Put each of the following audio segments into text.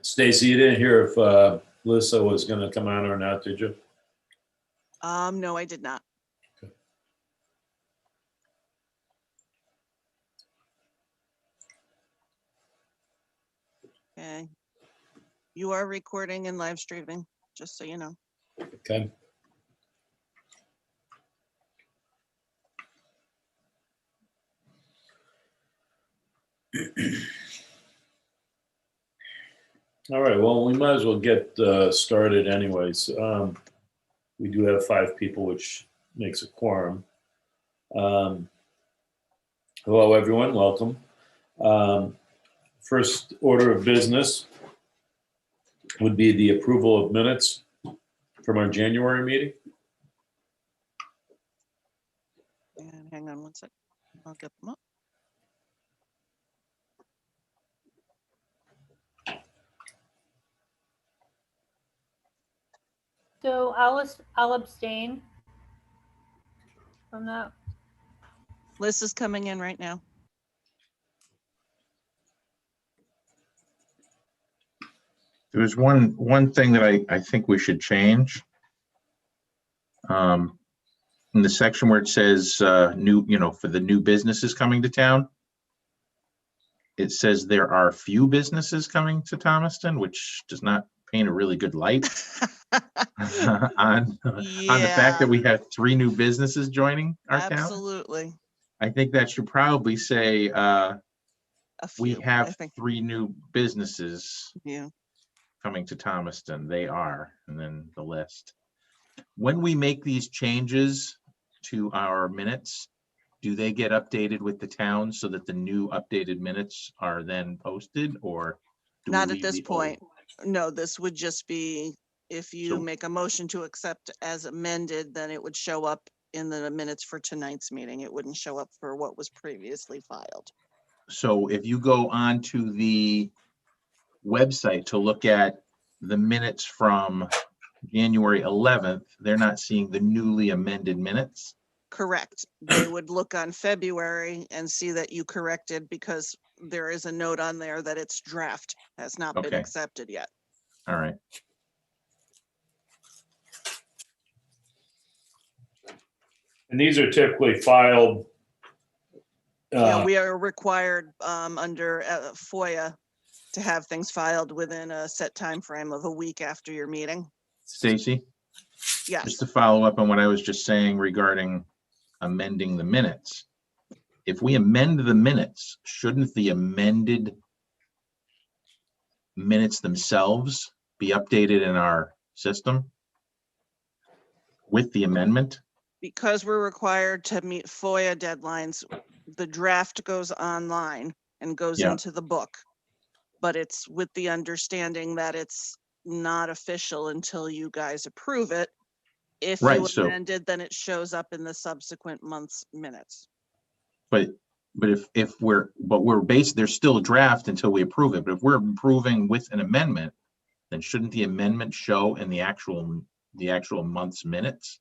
Stacy, you didn't hear if Lisa was going to come on or not, did you? No, I did not. Okay. You are recording and live streaming, just so you know. Okay. All right, well, we might as well get started anyways. We do have 5 people, which makes a quorum. Hello, everyone. Welcome. First order of business would be the approval of minutes from our January meeting. And hang on one sec. I'll get them up. So I'll abstain from that. Liz is coming in right now. There's one thing that I think we should change. In the section where it says new, for the new businesses coming to town, it says there are few businesses coming to Thomaston, which does not paint a really good light on the fact that we have 3 new businesses joining our town. Absolutely. I think that should probably say we few, have I think. 3 new businesses Yeah. coming to Thomaston. They are, and then the list. When we make these changes to our minutes, do they get updated with the town so that the new updated minutes are then posted, or do we Not at leave this the point. No, this would just be, if you So- make a motion to accept as amended, then it would show up in the minutes for tonight's meeting. It wouldn't show up for what was previously filed. So if you go on to the website to look at the minutes from January 11th, they're not seeing the newly amended minutes. Correct. They would look on February and see that you corrected, because there is a note on there that it's draft, has not been Okay. accepted yet. All right. And these are typically filed. Yeah, we are required under FOIA to have things filed within a set time frame of a week after your meeting. Stacy, Yes, just to follow up on what I was just saying regarding amending the minutes. If we amend the minutes, shouldn't the amended minutes themselves be updated in our system with the amendment? because we're required to meet FOIA deadlines, the draft goes online and goes Yeah. into the book. But it's with the understanding that it's not official until you guys approve it. If Right, you so- amend it, then it shows up in the subsequent month's minutes. But we're based, there's still a draft until we approve it. But if we're approving with an amendment, then shouldn't the amendment show in the actual month's minutes?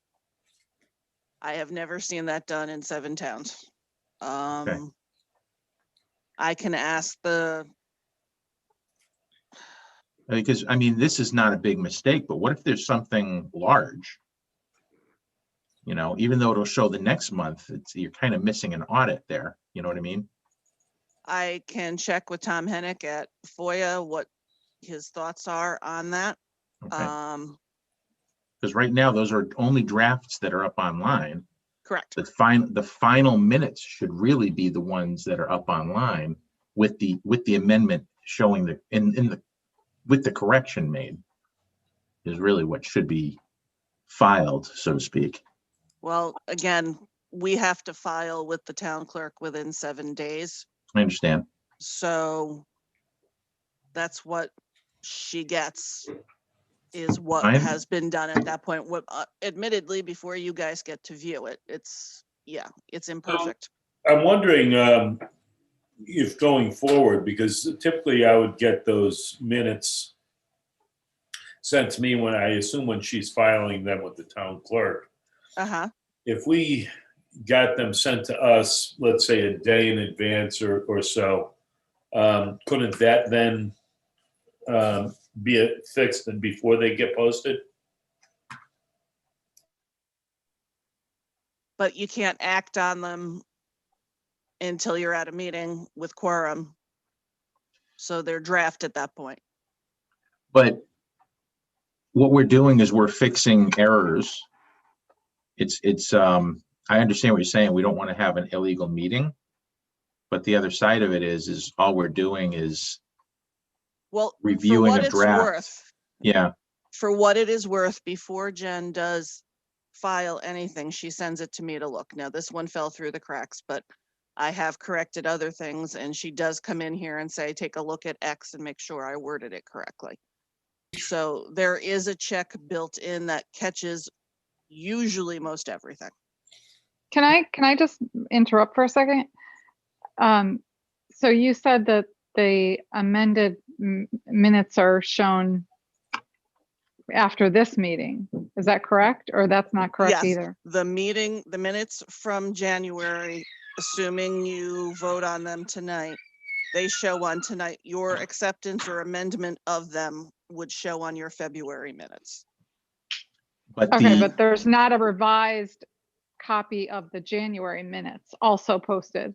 I have never seen that done in 7 towns. I can ask Because, I mean, this is not a big mistake, but what if there's something large? Even though it'll show the next month, you're kind of missing an audit there. You know what I mean? I can check with Tom Hennick at FOIA what his thoughts are on that. Okay. Because right now, those are only drafts that are up online. Correct. The final minutes should really be the ones that are up online with the amendment showing with the correction made is really what should be filed, so to speak. Well, again, we have to file with the town clerk within 7 days. I understand. So that's what she gets, is what I'm- has been done at that point. What, admittedly, before you guys get to view it, it's imperfect. I'm wondering if going forward, because typically I would get those minutes sent to me when she's filing them with the town clerk. Uh-huh. If we got them sent to us, let's say a day in advance or so, couldn't that then be it fixed and before they get posted? But you can't act on them until you're at a meeting with quorum. So they're draft at that point. But what we're doing is we're fixing errors. I understand what you're saying. We don't want to have an illegal meeting. But the other side of it is all we're doing is Well, reviewing for what a it's draft. worth, Yeah, for what it is worth, before Jen does file anything, she sends it to me to look. Now, this one fell through the cracks, but I have corrected other things, and she does come in here and say, take a look at X and make sure I worded it correctly. So there is a check built in that catches usually most everything. Can I just interrupt for a second? So you said that the amended minutes are shown after this meeting. Is that correct? Or that's not correct Yes. either? The minutes from January, assuming you vote on them tonight, they show on tonight. Your acceptance or amendment of them would show on your February minutes. but Okay, but there's not a revised copy of the January minutes also posted.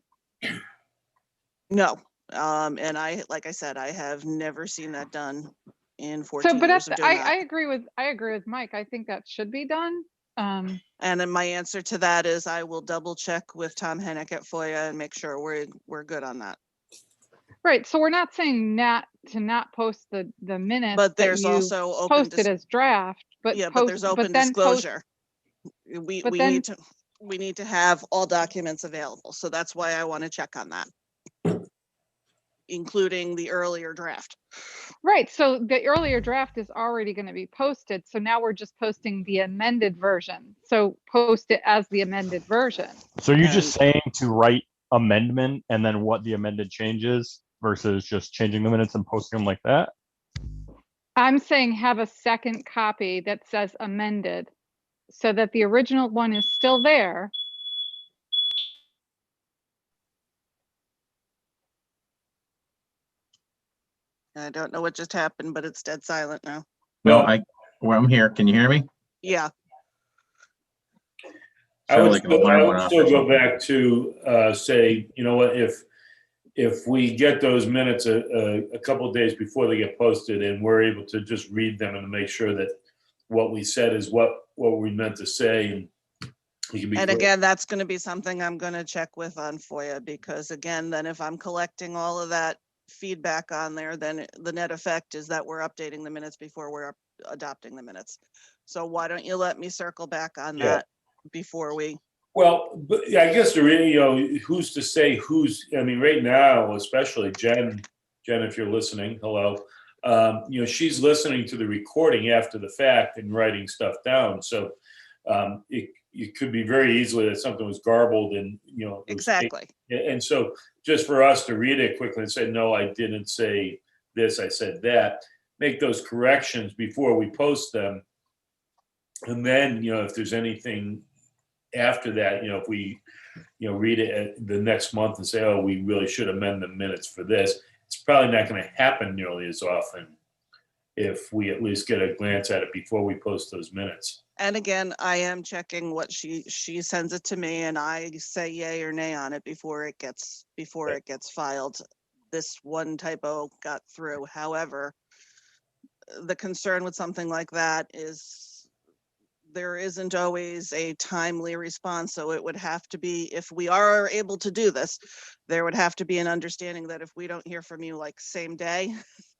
No, and like I said, I have never seen that done in So, 14 but years of doing I that. agree with Mike. I think that should be done. And then my answer to that is I will double check with Tom Hennick at FOIA and make sure we're good on that. Right. So we're not saying not post the minutes, But that there's you also open posted as draft, but yeah, but there's open then post. disclosure. We but then- need to have all documents available. So that's why I want to check on that, including the earlier draft. Right. So the earlier draft is already going to be posted. So now we're just posting the amended version. So post it as the amended version. So you're just saying to write amendment and then what the amended changes versus just changing the minutes and posting them like that? I'm saying have a second copy that says amended so that the original one is still there. I don't know what just happened, but it's dead silent now. no, I'm here. Can you hear me? Yeah. I Sounded would, like an alarm went off or still go something. back to say, you know what, if we get those minutes a couple of days before they get posted and we're able to just read them and make sure that what we said is what we meant to say, and we can be And clear. again, that's going to be something I'm going to check with on FOIA, because again, then if I'm collecting all of that feedback on there, then the net effect is that we're updating the minutes before we're adopting the minutes. So why don't you let me circle back on Yeah. that before we. Well, but I guess who's to say I mean, right now, especially Jen, if you're listening, hello. She's listening to the recording after the fact and writing stuff down. So it could be very easily that something was garbled and, it was Exactly. And so just for us to read it quickly and say, no, I didn't say this, I said that, make those corrections before we post them. And then, if there's anything after that, if we, read it the next month and say, oh, we really should amend the minutes for this, it's probably not going to happen nearly as often if we at least get a glance at it before we post those minutes. And again, I am checking what she sends it to me, and I say yay or nay on it before it gets filed. This one typo got through. However, the concern with something like that is there isn't always a timely response. So it would have to be, if we are able to do this, there would have to be an understanding that if we don't hear from you like same day,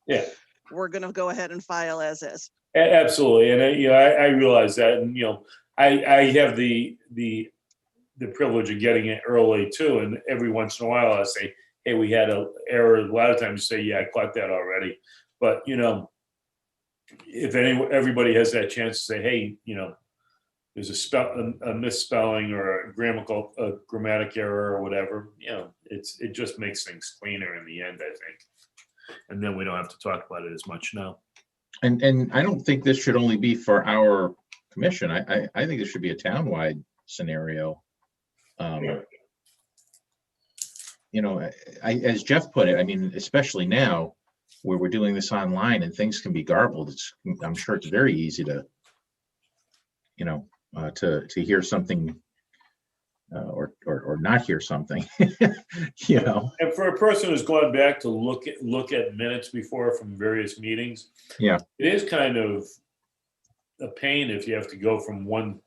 Yeah. we're going to go ahead and file as is. Absolutely. And I realize that, and I have the privilege of getting it early too. And every once in a while I say, hey, we had an error. A lot of times you say, yeah, I caught that already. But if everybody has that chance to say, hey, there's a misspelling or a grammatic error or whatever, it just makes things cleaner in the end, I think. And then we don't have to talk about it as much now. And I don't think this should only be for our commission. I think this should be a townwide scenario. As Jeff put it, I mean, especially now, where we're doing this online and things can be garbled, I'm sure it's very easy to, to hear something or not hear something, And for a person who's gone back to look at minutes before from various meetings, Yeah. it is kind of a pain if you have to go from one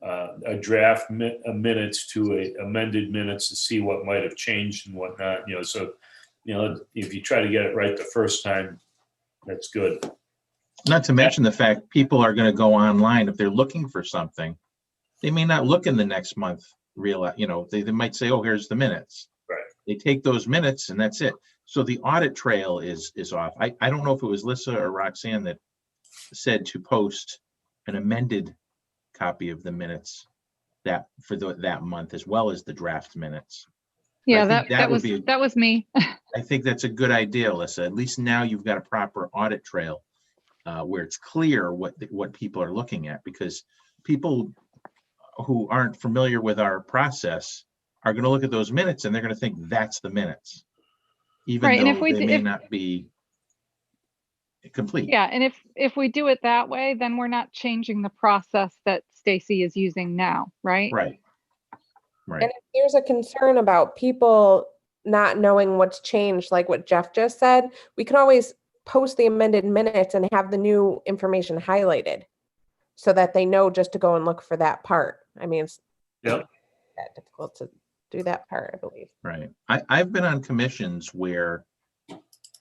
a draft minutes to a amended minutes to see what might have changed and whatnot. So if you try to get it right the first time, that's good. Not to mention the fact people are going to go online if they're looking for something. They may not look in the next month. They might say, "Oh, here's the minutes." Right. They take those minutes and that's it. So the audit trail is off. I don't know if it was Lissa or Roxanne that said to post an amended copy of the minutes that month as well as the draft minutes. Yeah, think that would be that was me. I think that's a good idea, Lissa. At least now you've got a proper audit trail where it's clear what people are looking at, because people who aren't familiar with our process are going to look at those minutes and they're going to think that's the minutes, even Right, and though they may not be complete. Yeah, and if we do it that way, then we're not changing the process that Stacy is using now, right? Right. And if there's a concern about people not knowing what's changed, like what Jeff just said, we can always post the amended minutes and have the new information highlighted so that they know just to go and look for that part. I mean, it's Yep. not that difficult to do that part, I believe. Right. I've been on commissions where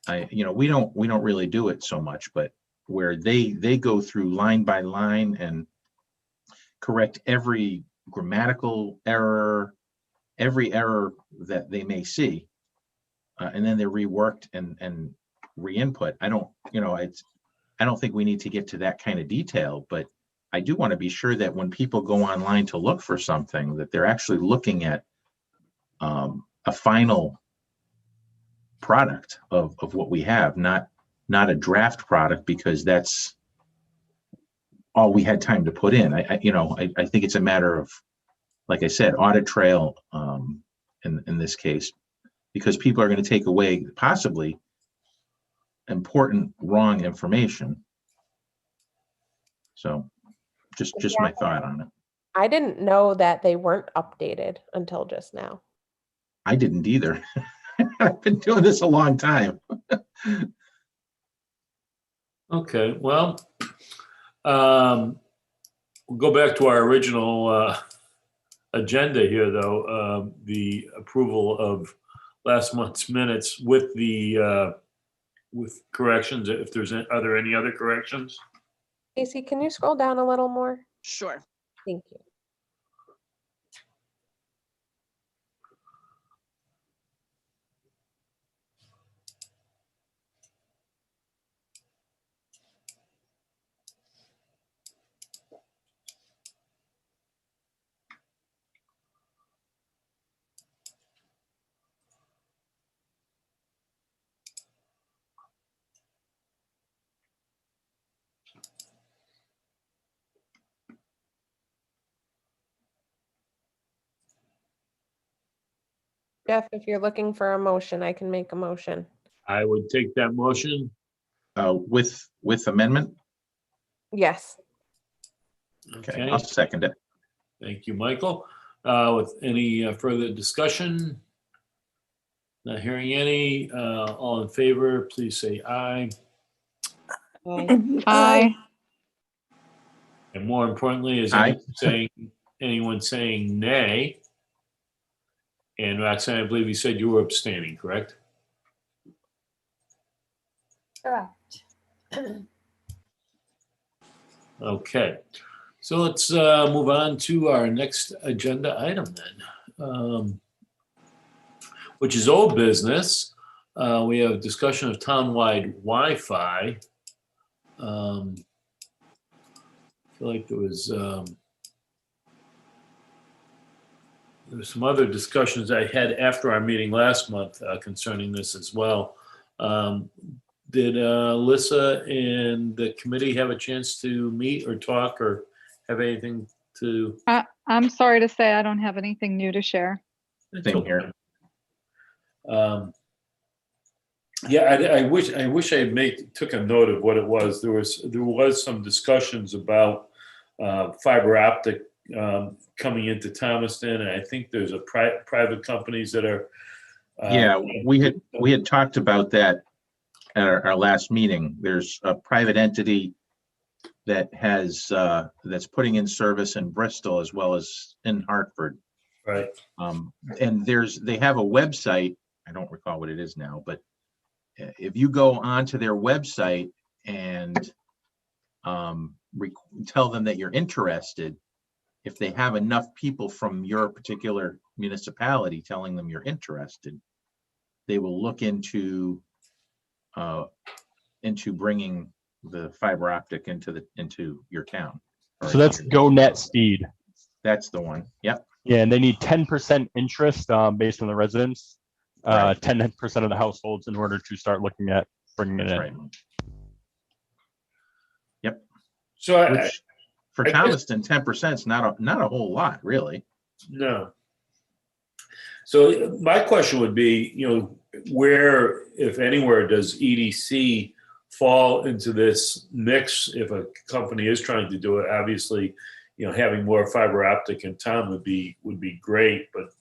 we don't really do it so much, but where they go through line by line and correct every grammatical error, every error that they may see, and then they're reworked and re-input. I don't think we need to get to that kind of detail, but I do want to be sure that when people go online to look for something, that they're actually looking at a final product of what we have, not a draft product, because that's all we had time to put in. I think it's a matter of, like I said, audit trail in this case, because people are going to take away possibly important wrong information. So just my thought on it. I didn't know that they weren't updated until just now. I didn't either. I've been doing this a long time. Okay, well, we'll go back to our original agenda here, though. The approval of last month's minutes with the with corrections. If there's are there any other corrections? Casey, can you scroll down a little more? Sure. Thank you. Jeff, if you're looking for a motion, I can make a motion. I would take that motion. With amendment. Yes. Okay, I'll second it. Thank you, Michael. With any further discussion? Not hearing any. All in favor, please say aye. Aye. And more importantly, is Aye. anyone saying nay? And Roxanne, I believe you said you were abstaining, correct? Correct. Okay, so let's move on to our next agenda item then, which is old business. We have discussion of townwide Wi-Fi. I feel like there was some other discussions I had after our meeting last month concerning this as well. Did Lissa and the committee have a chance to meet or talk or have anything to? I'm sorry to say I don't have anything new to share. Same here. Yeah, I wish I took a note of what it was. There was some discussions about fiber optic coming into Thomaston, and I think there's a private companies that are. Yeah, we had talked about that at our last meeting. There's a private entity that has that's putting in service in Bristol as well as in Hartford. Right. And they have a website. I don't recall what it is now, but if you go onto their website and tell them that you're interested, if they have enough people from your particular municipality telling them you're interested, they will look into bringing the fiber optic into your town. So that's Go Net Speed. That's the one. Yep. Yeah, and they need 10% interest based on the residents, 10% of the households in order to start looking at bringing it That's in. right. Yep. So Which for Thomaston, 10% is not a whole lot, really. No. So my question would be, where, if anywhere, does EDC fall into this mix? If a company is trying to do it, obviously, having more fiber optic in town would be great. But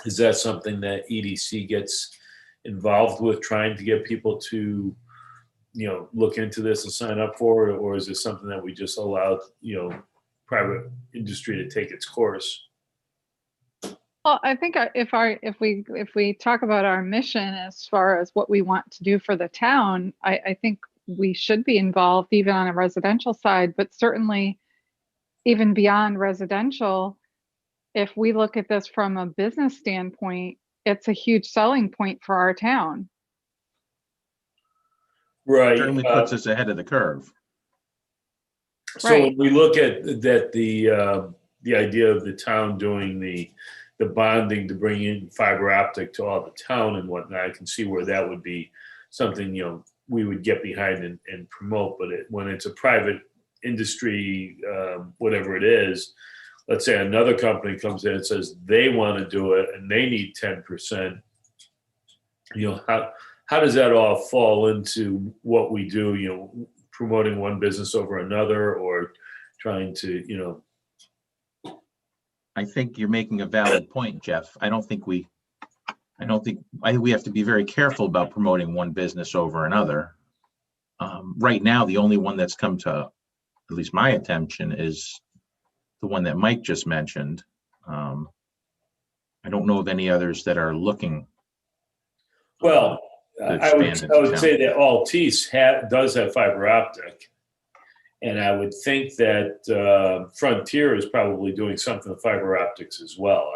is that something that EDC gets involved with, trying to get people to, look into this and sign up for it, or is it something that we just allow, private industry to take its course? Well, I think if we talk about our mission as far as what we want to do for the town, I think we should be involved even on a residential side, but certainly even beyond residential, if we look at this from a business standpoint, it's a huge selling point for our town. Right. Certainly puts us ahead of the curve. So Right. when we look at that, the idea of the town doing the bonding to bring in fiber optic to all the town and whatnot, I can see where that would be something, we would get behind and promote. But when it's a private industry, whatever it is, let's say another company comes in and says they want to do it and they need 10%, how does that all fall into what we do, promoting one business over another, or trying to, I think you're making a valid point, Jeff. I think we have to be very careful about promoting one business over another. Right now, the only one that's come to at least my attention is the one that Mike just mentioned. I don't know of any others that are looking. well, to I would expand into say town. that Altice does have fiber optic. And I would think that Frontier is probably doing something with fiber optics as well.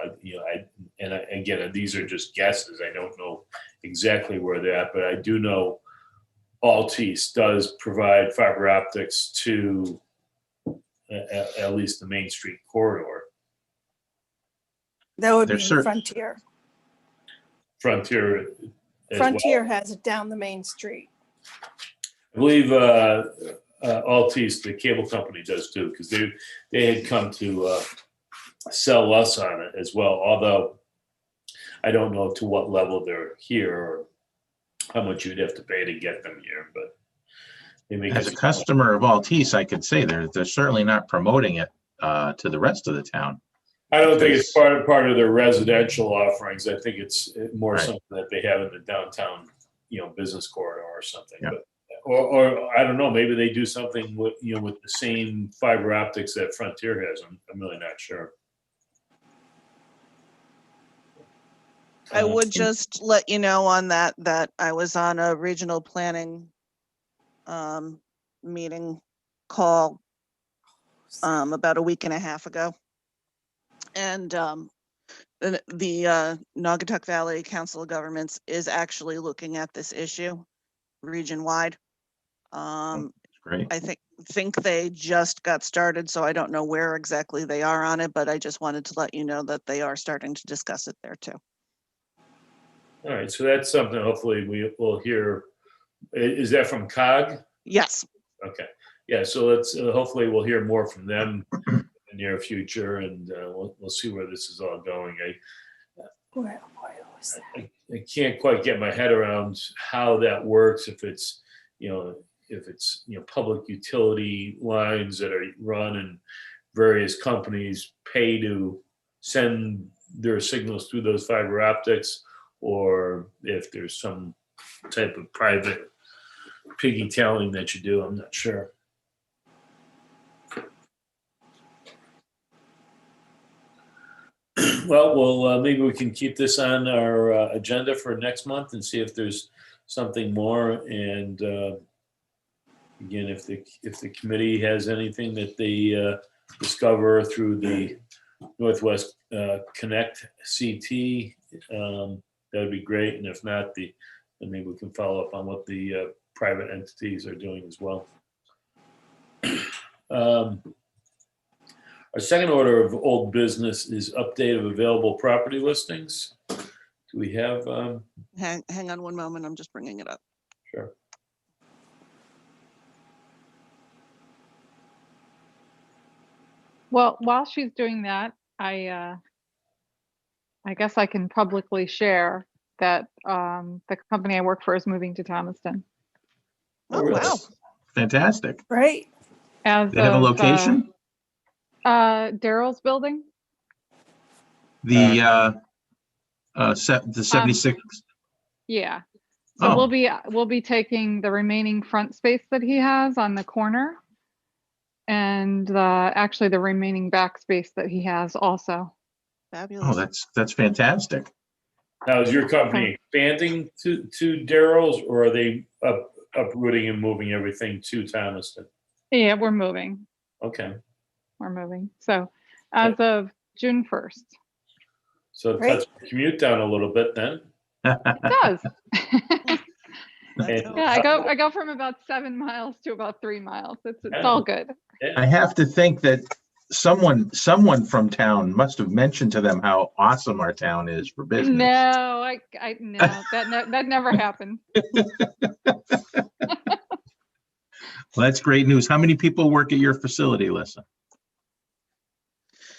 Again, these are just guesses. I don't know exactly where they're at, but I do know Altice does provide fiber optics to at least the Main Street corridor. That would be There's Frontier. Frontier as Frontier well. has it down the main street. I believe Altice, the cable company, does too, because they had come to sell us on it as well. Although I don't know to what level they're here or how much you'd have to pay to get them here. But they make As a customer of Altice, I could say they're certainly not promoting it to the rest of the town. I don't think it's part of their residential offerings. I think it's more Right. something that they have in the downtown, business corridor or something. Yeah. But or I don't know. Maybe they do something with with the same fiber optics that Frontier has. I'm really not sure. I would just let you know on that I was on a regional planning meeting call about a week and a half ago. And the Naugatuck Valley Council of Governments is actually looking at this issue region-wide. Great. I think they just got started, so I don't know where exactly they are on it, but I just wanted to let you know that they are starting to discuss it there too. All right, so that's something hopefully we will hear. Is that from COG? Yes. Okay. Yeah, so let's hopefully we'll hear more from them in the near future, and we'll see where this is all going. Where was that? I can't quite get my head around how that works, if it's, public utility lines that are run and various companies pay to send their signals through those fiber optics, or if there's some type of private piggy tailing that you do. I'm not sure. Well, maybe we can keep this on our agenda for next month and see if there's something more. And again, if the committee has anything that they discover through the Northwest Connect CT, that would be great. And if not, then maybe we can follow up on what the private entities are doing as well. Our second order of old business is update of available property listings. Do we have? Hang on one moment. I'm just bringing it up. Sure. Well, while she's doing that, I guess I can publicly share that the company I work for is moving to Thomaston. Oh, really? wow. Fantastic. Right. As They have a of, location? Daryl's building. The 76. Yeah. So Oh. we'll be taking the remaining front space that he has on the corner, and actually the remaining back space that he has also. Fabulous. Oh, that's fantastic. Now, is your company expanding to Daryl's, or are they uprooting and moving everything to Thomaston? Yeah, we're moving. Okay. We're moving. So as of June 1st. So it Great. cuts the commute down a little bit then. It does. That And- helps. Yeah, I go from about 7 miles to about 3 miles. It's all good. I have to think that someone from town must have mentioned to them how awesome our town is for business. No, I no, that never happened. Well, that's great news. How many people work at your facility, Lisa?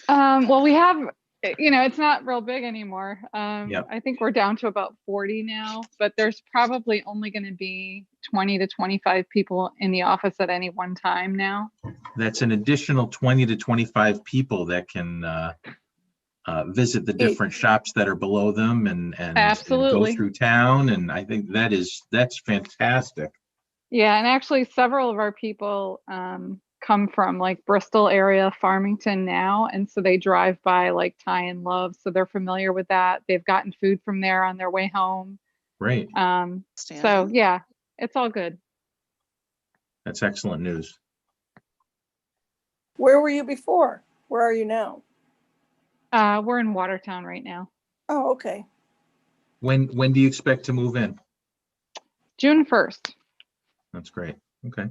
Well, we have, it's not real big anymore. Yep. I think we're down to about 40 now, but there's probably only going to be 20 to 25 people in the office at any one time now. That's an additional 20 to 25 people that can visit the different shops that are below them and go Absolutely. through town. And I think that's fantastic. Yeah, and actually several of our people come from like Bristol area, Farmington now, and so they drive by like Ty and Love, so they're familiar with that. They've gotten food from there on their way home. Great. So Outstanding. yeah, it's all good. That's excellent news. Where were you before? Where are you now? We're in Watertown right now. Oh, okay. When do you expect to move in? June 1st. That's great. Okay.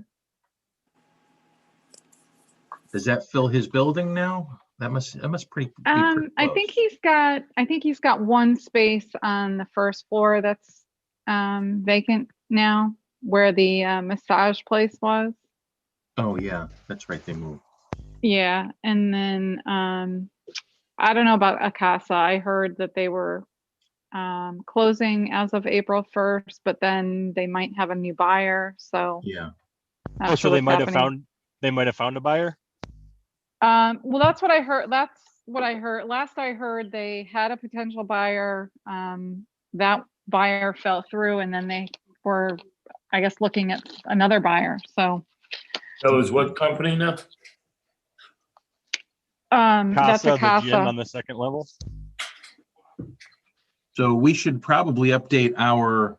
Does that fill his building now? That must be pretty I close. think he's got one space on the first floor that's vacant now, where the massage place was. Oh yeah, that's right. They moved. Yeah, and then I don't know about Akasa. I heard that they were closing as of April 1st, but then they might have a new buyer. So Yeah. not Oh, sure so they what's might have happening. found a buyer. Well, that's what I heard. That's what I heard. Last I heard, they had a potential buyer. That buyer fell through, and then they were, I guess, looking at another buyer. So So is what company now? that's Casa, a the gym Casa. on the second level. So we should probably update our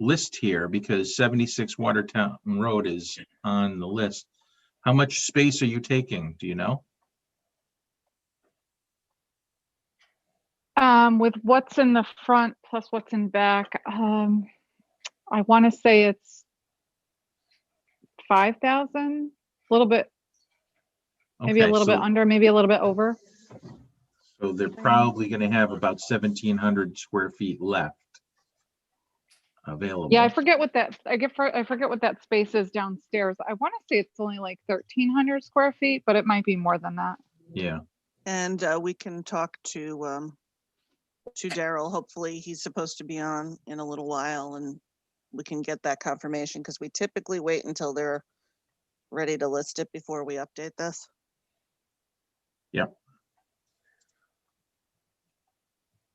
list here because 76 Watertown Road is on the list. How much space are you taking? Do you know? With what's in the front plus what's in back, I want to say it's 5,000, a little bit, maybe a Okay, little bit so- under, maybe a little bit over. So they're probably going to have about 1,700 square feet left available. Yeah, I forget what that space is downstairs. I want to say it's only like 1,300 square feet, but it might be more than that. Yeah. And we can talk to Daryl. Hopefully he's supposed to be on in a little while and we can get that confirmation because we typically wait until they're ready to list it before we update this. Did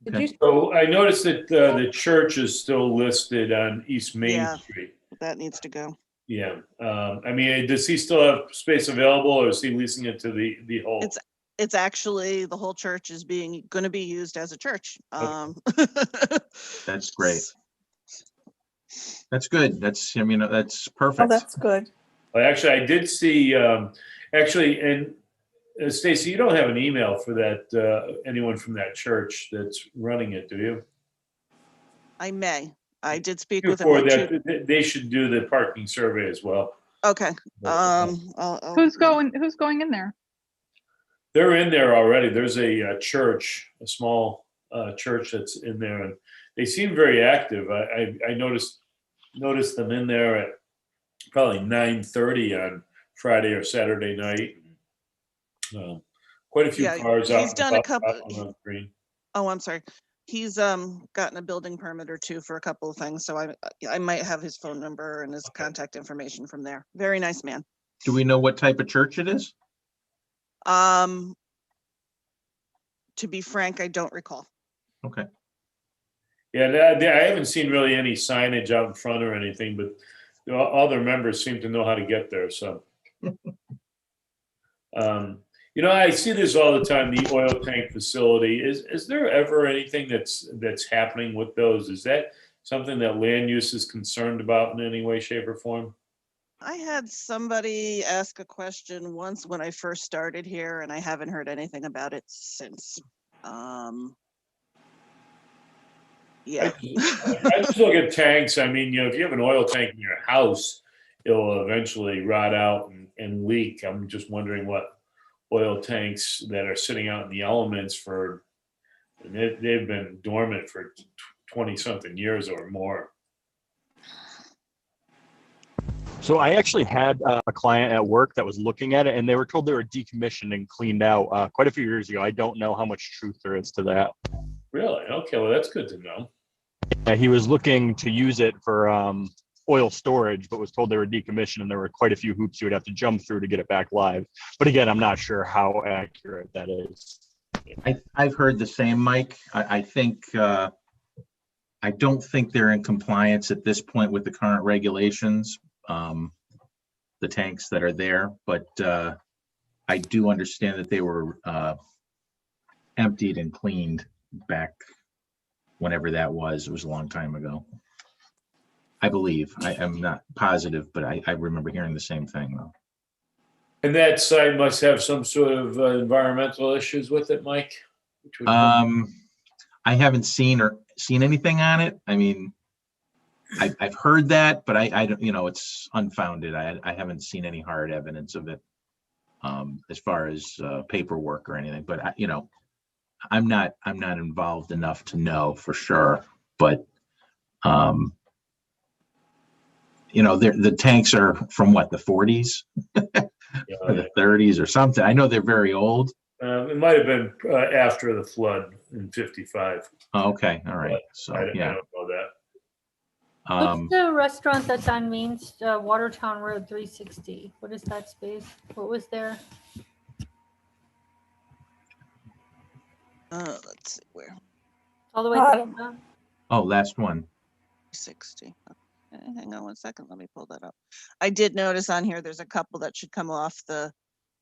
Okay. you, So I noticed that the church is still listed on East Main Yeah. Street. That needs to go. Yeah. I mean, does he still have space available or is he leasing it to the whole? It's actually, the whole church is going to be used as a church. That's great. That's good. That's, I mean, that's Oh, perfect. that's good. Well, actually, I did see, actually, and Stacy, you don't have an email for that, anyone from that church that's running it, do you? I may. I did speak with him. For like two- that, they should do the parking survey as well. Okay. But, Who's going in there? they're in there already. There's a church, a small church that's in there, and they seem very active. I noticed them in there at probably 9:30 on Friday or Saturday night. Quite a few Yeah, cars out. he's done a couple- out on the green. Oh, I'm sorry. He's gotten a building permit or two for a couple of things, so I might have his phone number and his contact information from there. Very nice man. Do we know what type of church it is? To be frank, I don't recall. Okay. Yeah, I haven't seen really any signage out in front or anything, but all their members seem to know how to get there. So, I see this all the time. The oil tank facility. Is there ever anything that's happening with those? Is that something that land use is concerned about in any way, shape, or form? I had somebody ask a question once when I first started here, and I haven't heard anything about it since. Yeah. I just look at tanks. I mean, if you have an oil tank in your house, it'll eventually rot out and leak. I'm just wondering what oil tanks that are sitting out in the elements they've been dormant for 20 something years or more. So I actually had a client at work that was looking at it, and they were told they were decommissioned and cleaned out quite a few years ago. I don't know how much truth there is to that. Really? Okay, well, that's good to know. He was looking to use it for oil storage, but was told they were decommissioned, and there were quite a few hoops you would have to jump through to get it back live. But again, I'm not sure how accurate that is. I've heard the same, Mike. I think, I don't think they're in compliance at this point with the current regulations, the tanks that are there, but I do understand that they were emptied and cleaned back whenever that was. It was a long time ago. I believe. I am not positive, but I remember hearing the same thing though. And that site must have some sort of environmental issues with it, Mike? I haven't seen anything on it. I mean, I've heard that, but I don't, it's unfounded. I haven't seen any hard evidence of it, as far as paperwork or anything. But I'm not involved enough to know for sure. But the tanks are from what, the 40s or the 30s or something. I know they're very old. It might have been after the flood in 55. Oh, okay, all right. So I yeah. don't know that. What's the restaurant that's on Main, Watertown Road 360? What is that space? What was there? Let's see where. All the way Bottom. down? Oh, last one. 60. Okay, hang on one second. Let me pull that up. I did notice on here there's a couple that should come off. The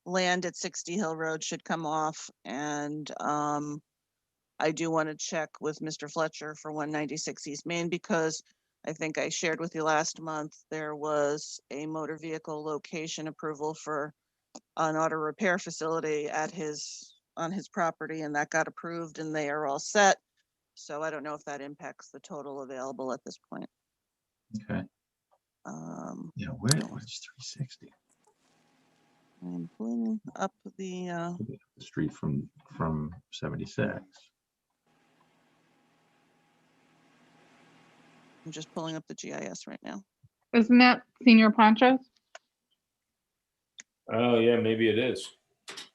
land at 60 Hill Road should come off, and I do want to check with Mr. Fletcher for 196 East Main, because I think I shared with you last month there was a motor vehicle location approval for an auto repair facility on his property, and that got approved and they are all set. So I don't know if that impacts the total available at this point. Okay. Yeah, where's 360? I'm pulling up the Street from 76. I'm just pulling up the GIS right now. Isn't that Senior Ponchos? Oh, yeah, maybe it is.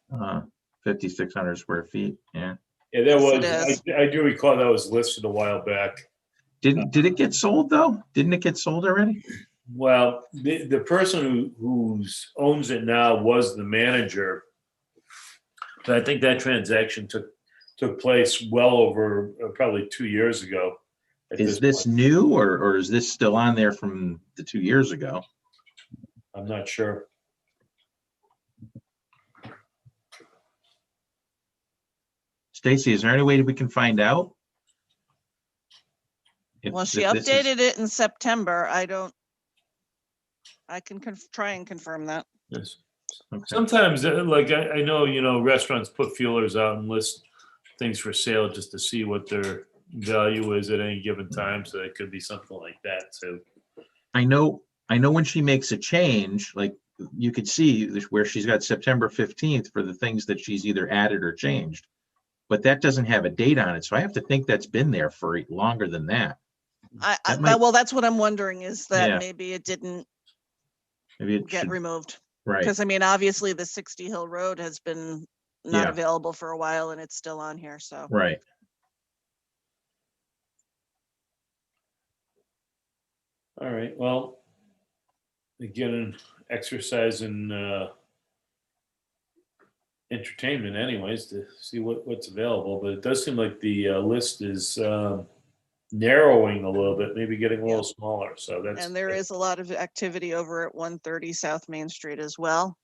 5,600 square feet. Yeah. Yeah, that Yes, was, it I do recall that was listed a while back. Did it get sold though? Didn't it get sold already? Well, the person who owns it now was the manager. But I think that transaction took place well over probably 2 years ago. At Is this point. new or is this still on there from the 2 years ago? I'm not sure. Stacy, is there any way that we can find out? Well, she if this is- updated it in September. I can try and confirm that. Yes. Okay. Sometimes, like I know, restaurants put feelers out and list things for sale just to see what their value is at any given time. So it could be something like that too. I know when she makes a change, like you could see where she's got September 15th for the things that she's either added or changed, but that doesn't have a date on it. So I have to think that's been there for longer than that. That might- Well, that's what I'm wondering is that Yeah. maybe it didn't Maybe it get should, removed. right. Because I mean, obviously the 60 Hill Road has been not Yeah. available for a while and it's still on here, so. Right. All right. Well, again, an exercise in entertainment, anyways, to see what's available. But it does seem like the list is narrowing a little bit, maybe getting a little smaller. So that's And there is a lot of activity over at 130 South Main Street as well.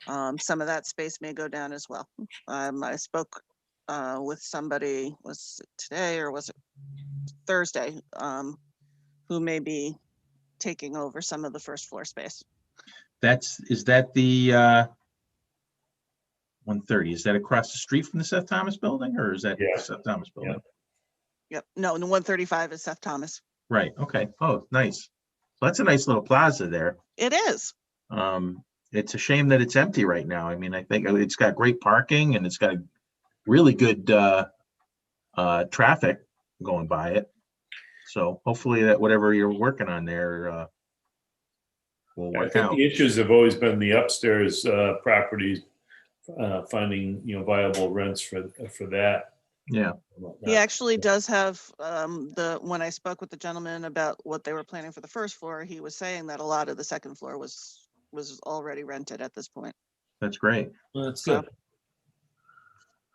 Some of that space may go down as well. I spoke with somebody, was it today or was it Thursday, who may be taking over some of the first floor space. Is that the 130? Is that across the street from the Seth Thomas building or is that Yeah. the Seth Thomas building? Yeah. Yep. No, and the 135 is Seth Thomas. Right. Okay. Oh, nice. So that's a nice little plaza there. It is. It's a shame that it's empty right now. I mean, I think it's got great parking and it's got really good traffic going by it. So hopefully that whatever you're working on there will I work think out. the issues have always been the upstairs properties, finding viable rents for that. Yeah. He actually does have when I spoke with the gentleman about what they were planning for the first floor, he was saying that a lot of the second floor was already rented at this point. That's great. Well, that's good.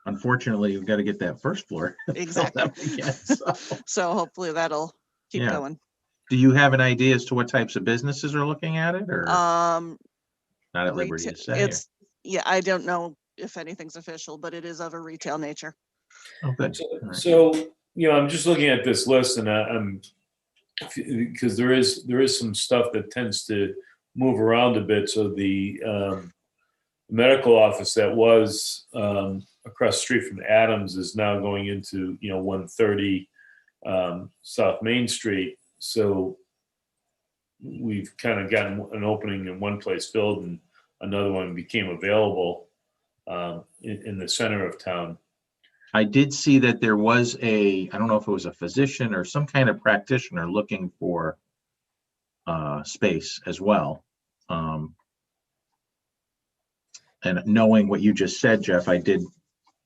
Unfortunately, we've got to get that first floor. Exactly. filled out again, so. So hopefully that'll keep Yeah. going. Do you have an idea as to what types of businesses are looking at it or not at liberty to say? I don't know if anything's official, but it is of a retail nature. Oh, good. So, All right. so, I'm just looking at this list and I'm because there is some stuff that tends to move around a bit. So the medical office that was across the street from Adams is now going into 130 South Main Street. So we've kind of gotten an opening in one place filled and another one became available in the center of town. I did see that there was I don't know if it was a physician or some kind of practitioner looking for space as well. And knowing what you just said, Jeff, I did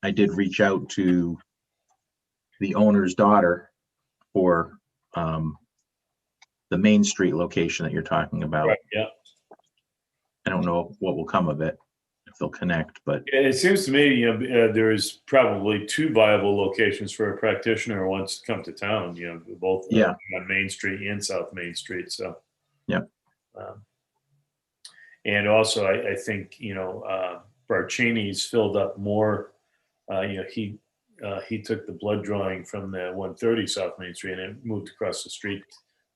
reach out to the owner's daughter for the Main Street location that you're talking about. Right, yeah. I don't know what will come of it, if they'll connect, but It seems to me, there is probably two viable locations for a practitioner who wants to come to town, both Yeah. on Main Street and South Main Street. So, yeah. And also, I think, Barcini's filled up more. He took the blood drawing from the 130 South Main Street and it moved across the street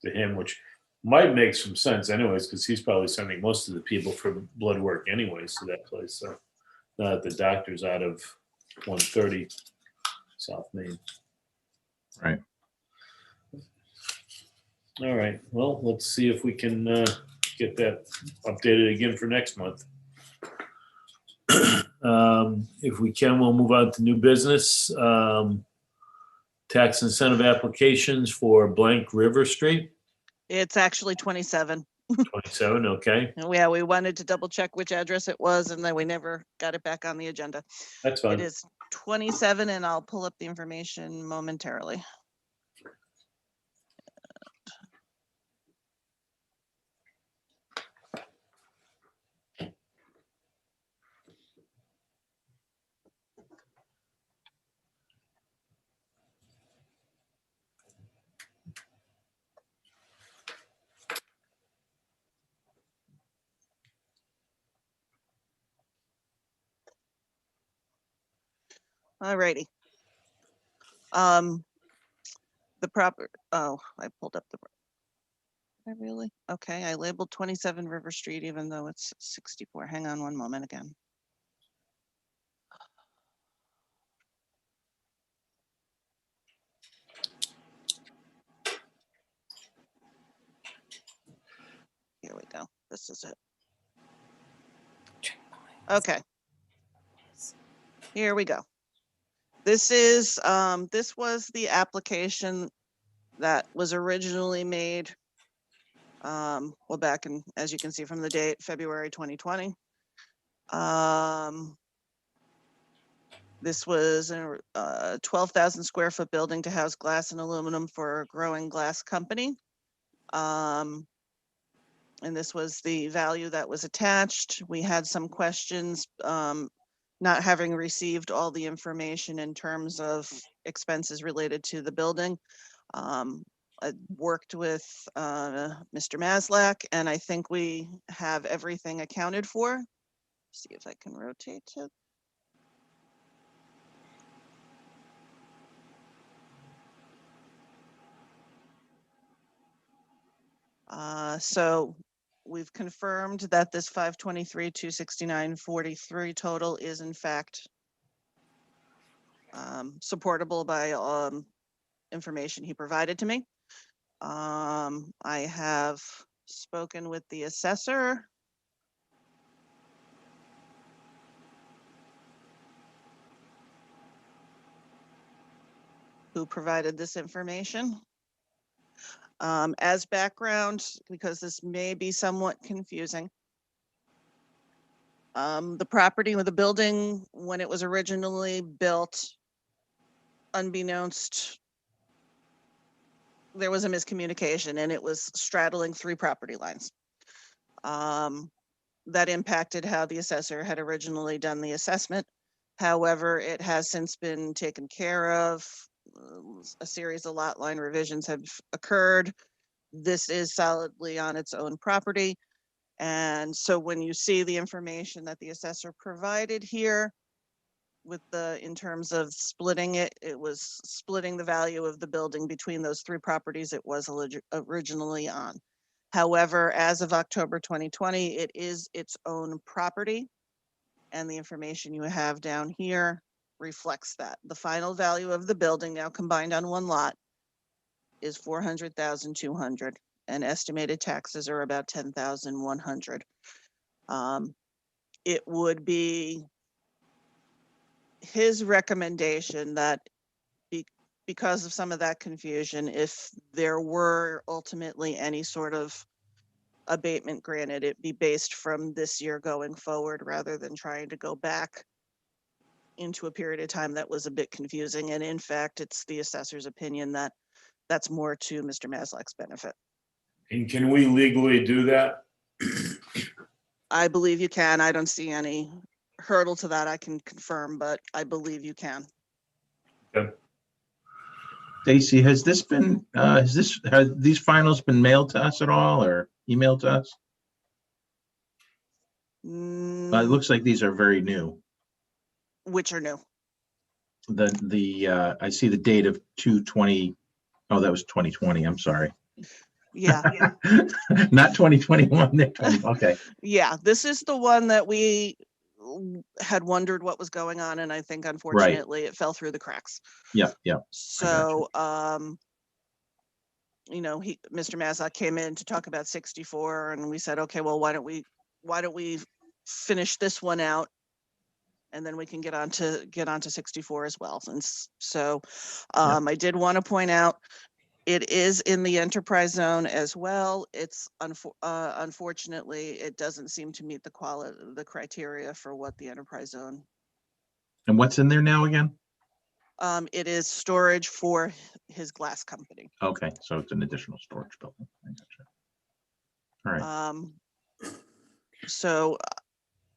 to him, which might make some sense anyways, because he's probably sending most of the people for blood work anyways to that place. So now that the doctor's out of 130 South Main. Right. All right. Well, let's see if we can get that updated again for next month. If we can, we'll move on to new business. Tax incentive applications for Blank River Street, It's actually 27. 27, okay, Yeah, we wanted to double check which address it was and then we never got it back on the agenda. that's fine. It is 27, and I'll pull up the information momentarily. Alrighty. The proper, oh, I pulled up the, did I really? Okay, I labeled 27 River Street, even though it's 64. Hang on one moment again. Here we go. This is it. Okay. Here we go. This is, this was the application that was originally made, well, back in, as you can see from the date, February 2020. This was a 12,000 square foot building to house glass and aluminum for a growing glass company. And this was the value that was attached. We had some questions, not having received all the information in terms of expenses related to the building. I worked with Mr. Maslak, and I think we have everything accounted for. See if I can rotate it. So we've confirmed that this 523,269.43 total is in fact supportable by information he provided to me. I have spoken with the assessor. Who provided this information. As background, because this may be somewhat confusing. The property with the building, when it was originally built, unbeknownst, there was a miscommunication and it was straddling 3 property lines. That impacted how the assessor had originally done the assessment. However, it has since been taken care of. A series of lot line revisions have occurred. This is solidly on its own property. And so when you see the information that the assessor provided here with in terms of splitting it, it was splitting the value of the building between those 3 properties it was originally on. However, as of October 2020, it is its own property. And the information you have down here reflects that. The final value of the building, now combined on one lot, is $400,200, and estimated taxes are about $10,100. It would be his recommendation that because of some of that confusion, if there were ultimately any sort of abatement granted, it be based from this year going forward rather than trying to go back into a period of time that was a bit confusing. And in fact, it's the assessor's opinion that that's more to Mr. Maslak's benefit. And can we legally do that? I believe you can. I don't see any hurdle to that. I can confirm, but I believe you can. Okay. Stacy, has this been, have these finals been mailed to us at all or emailed to us? It looks like these are very new. Which are new? I see the date of 2/20. Oh, that was 2020. I'm sorry. Yeah. Not 2021. Okay. Yeah, this is the one that we had wondered what was going on, and I think unfortunately it fell through the cracks. Yeah. So, you know, Mr. Maslak came in to talk about 64, and we said, okay, well, why don't we finish this one out, and then we can get on to 64 as well. And so, I did want to point out, it is in the enterprise zone as well. It's unfortunately, it doesn't seem to meet the criteria for what the enterprise zone And what's in there now again? It is storage for his glass company. Okay, so it's an additional storage building. I gotcha. All right. So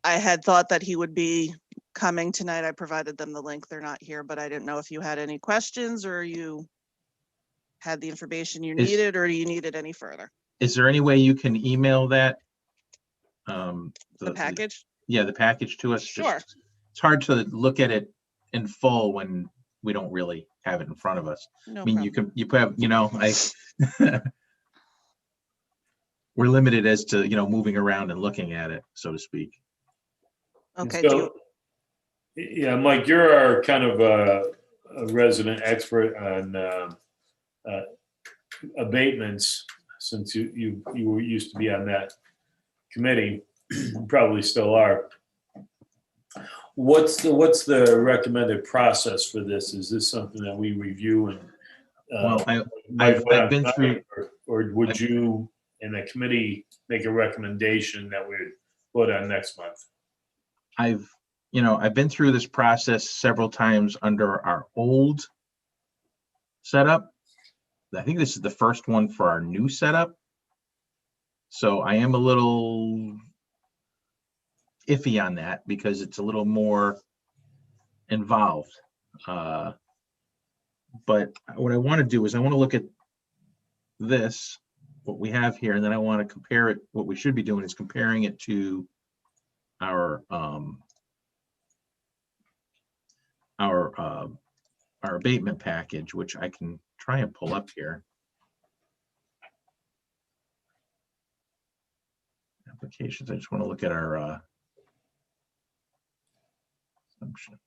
I had thought that he would be coming tonight. I provided them the link. They're not here, but I didn't know if you had any questions or you had the information you Is- needed, or you needed any further. Is there any way you can email that? The package? Yeah, the package to us. Sure. It's hard to look at it in full when we don't really have it in front of us. No I mean, problem. you have, we're limited as to, moving around and looking at it, so to speak. Okay, So, yeah, Mike, you're our kind of a resident expert on abatements, since you were used to be on that committee, you probably still are. What's the recommended process for this? Is this something that we review and Well, might I've put on been through, tonight, or would you and the committee make a recommendation that we put on next month? I've been through this process several times under our old setup. I think this is the first one for our new setup. So I am a little iffy on that because it's a little more involved. But what I want to do is I want to look at this, what we have here, and then I want to compare it. What we should be doing is comparing it to our abatement package, which I can try and pull up here. Applications. I just want to look at our assumption.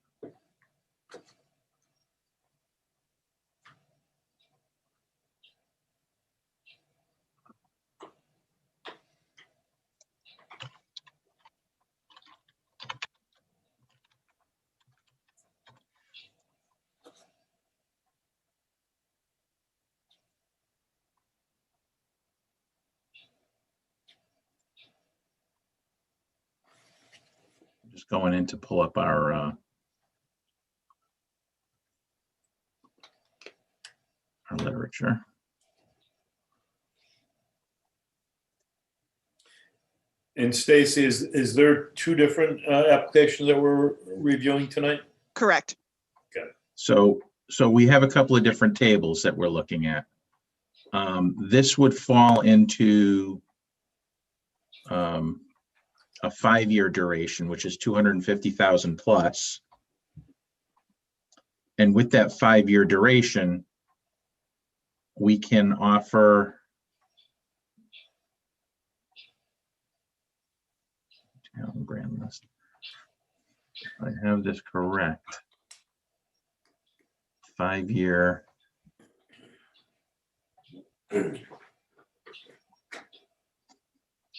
Just going in to pull up our literature. And Stacy, is there two different applications that we're reviewing tonight? correct. So we have a couple of different tables that we're looking at. This would fall into a 5-year duration, which is 250,000 plus. And with that 5-year duration, we can offer town grand list. If I have this correct. 5-year.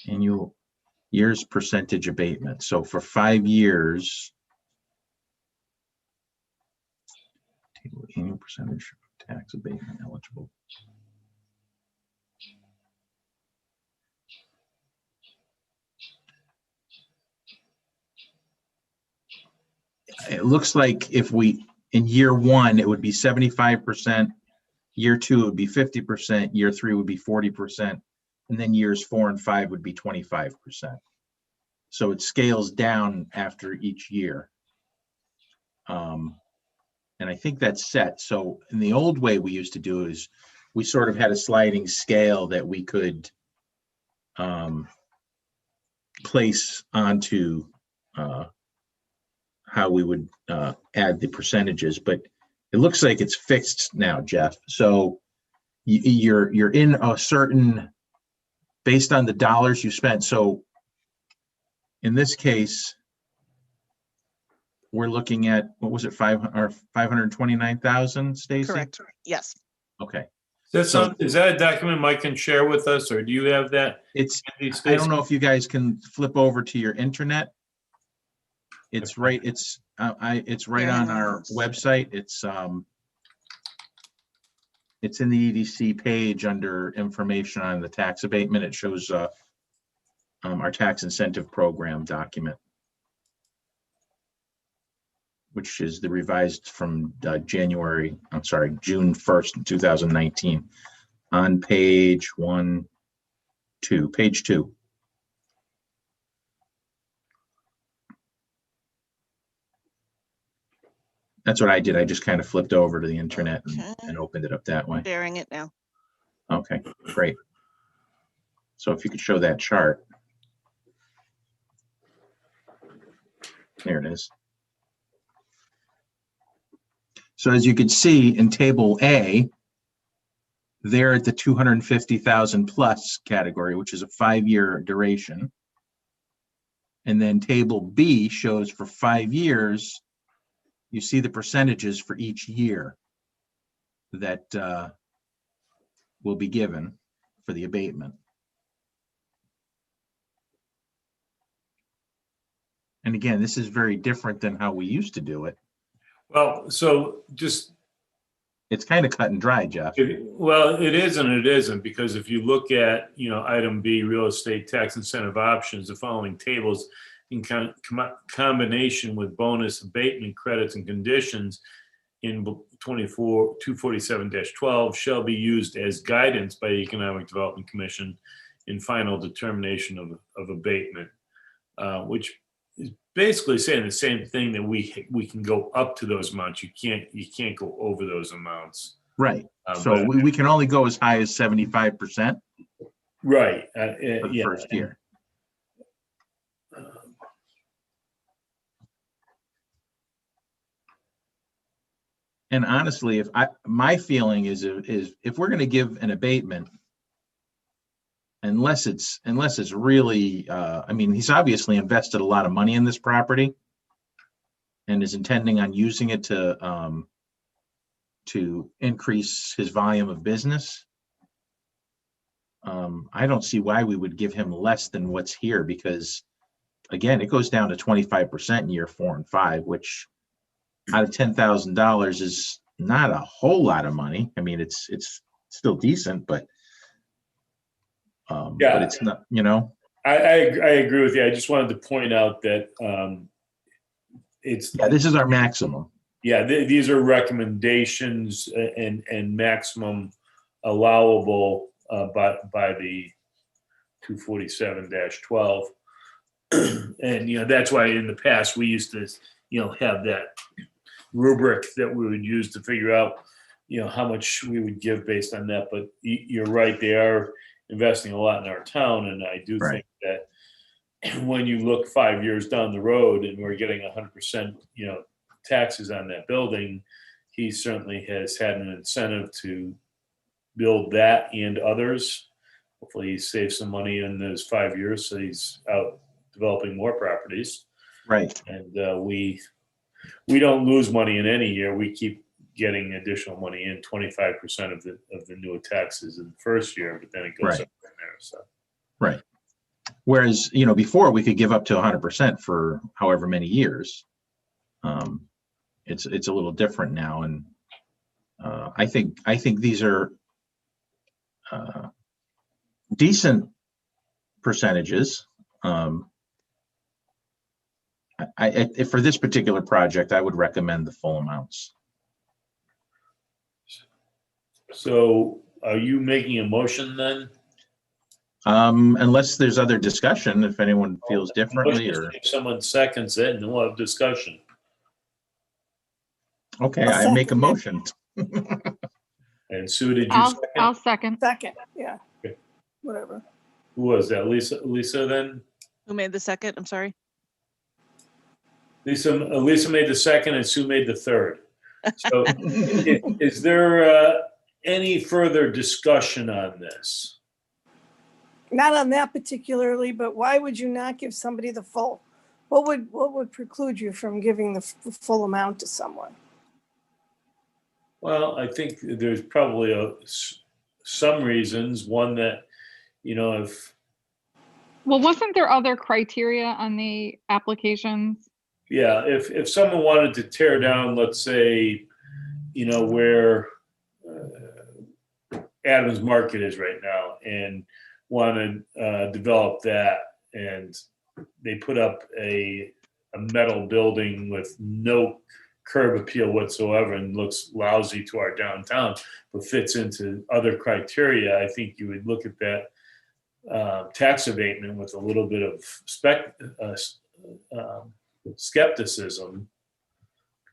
Annual years percentage abatement. So for 5 years, table annual percentage of tax abatement eligible. It looks like if we, in year 1, it would be 75%, year 2 it would be 50%, year 3 would be 40%, and then years 4 and 5 would be 25%. So it scales down after each year. And I think that's set. So in the old way we used to do is we sort of had a sliding scale that we could place onto how we would add the percentages, but it looks like it's fixed now, Jeff. So you're in a certain, based on the dollars you spent. So in this case, we're looking at, what was it, 529,000, Stacy? Correct. Yes. Okay. Is that a document Mike can share with us, or do you have that? I don't know if you guys can flip over to your internet. It's right. It's right on our website. It's in the EDC page under information on the tax abatement. It shows our tax incentive program document, which is the revised from June 1st, 2019, on page page 2. That's what I did. I just kind of flipped over to the internet and opened it up that way. Sharing it now. Okay, great. So if you could show that chart. There it is. So as you can see in table A, they're at the 250,000 plus category, which is a 5-year duration. And then table B shows for 5 years, you see the percentages for each year that will be given for the abatement. And again, this is very different than how we used to do it. Well, so just, It's kind of cut and dry, Jeff. well, it is and it isn't, because if you look at, item B, real estate tax incentive options, the following tables in combination with bonus abatement credits and conditions in 247-12 shall be used as guidance by the Economic Development Commission in final determination of abatement, which is basically saying the same thing, that we can go up to those amounts. You can't go over those amounts. Right. So we can only go as high as 75%. Right. For the first year. And honestly, my feeling is if we're going to give an abatement, unless it's really, I mean, he's obviously invested a lot of money in this property and is intending on using it to increase his volume of business. I don't see why we would give him less than what's here, because again, it goes down to 25% in year 4 and 5, which out of $10,000 is not a whole lot of money. I mean, it's still decent, but it's not, I agree with you. I just wanted to point out that this is our maximum. Yeah, these are recommendations and maximum allowable by the 247-12. And, that's why in the past we used to, have that rubric that we would use to figure out, how much we would give based on that. But you're right, they are investing a lot in our town. And I do think that when you look 5 years down the road and we're getting 100%, taxes on that building, he certainly has had an incentive to build that and others. Hopefully he saves some money in those 5 years, so he's out developing more properties. Right. And we don't lose money in any year. We keep getting additional money in, 25% of the new taxes in the first year, but then it goes up from there. So. Right. Whereas, before we could give up to 100% for however many years. It's a little different now, and I think these are decent percentages. For this particular project, I would recommend the full amounts. So, are you making a motion then? Unless there's other discussion, if anyone feels differently, or if someone seconds it, and then we'll have discussion. Okay, I'll I make a second it. motion. And Sue, did you I'll second? second. Second, yeah. Okay. Whatever. Who was that? Lisa then? Who made the second? I'm sorry. Lisa made the second and Sue made the third. So is there any further discussion on this? Not on that particularly, but why would you not give somebody the full? What would preclude you from giving the full amount to someone? Well, I think there's probably some reasons. One that, if Well, wasn't there other criteria on the applications? yeah, if someone wanted to tear down, let's say, where Adams Market is right now, and want to develop that, and they put up a metal building with no curb appeal whatsoever and looks lousy to our downtown, but fits into other criteria, I think you would look at that tax abatement with a little bit of skepticism,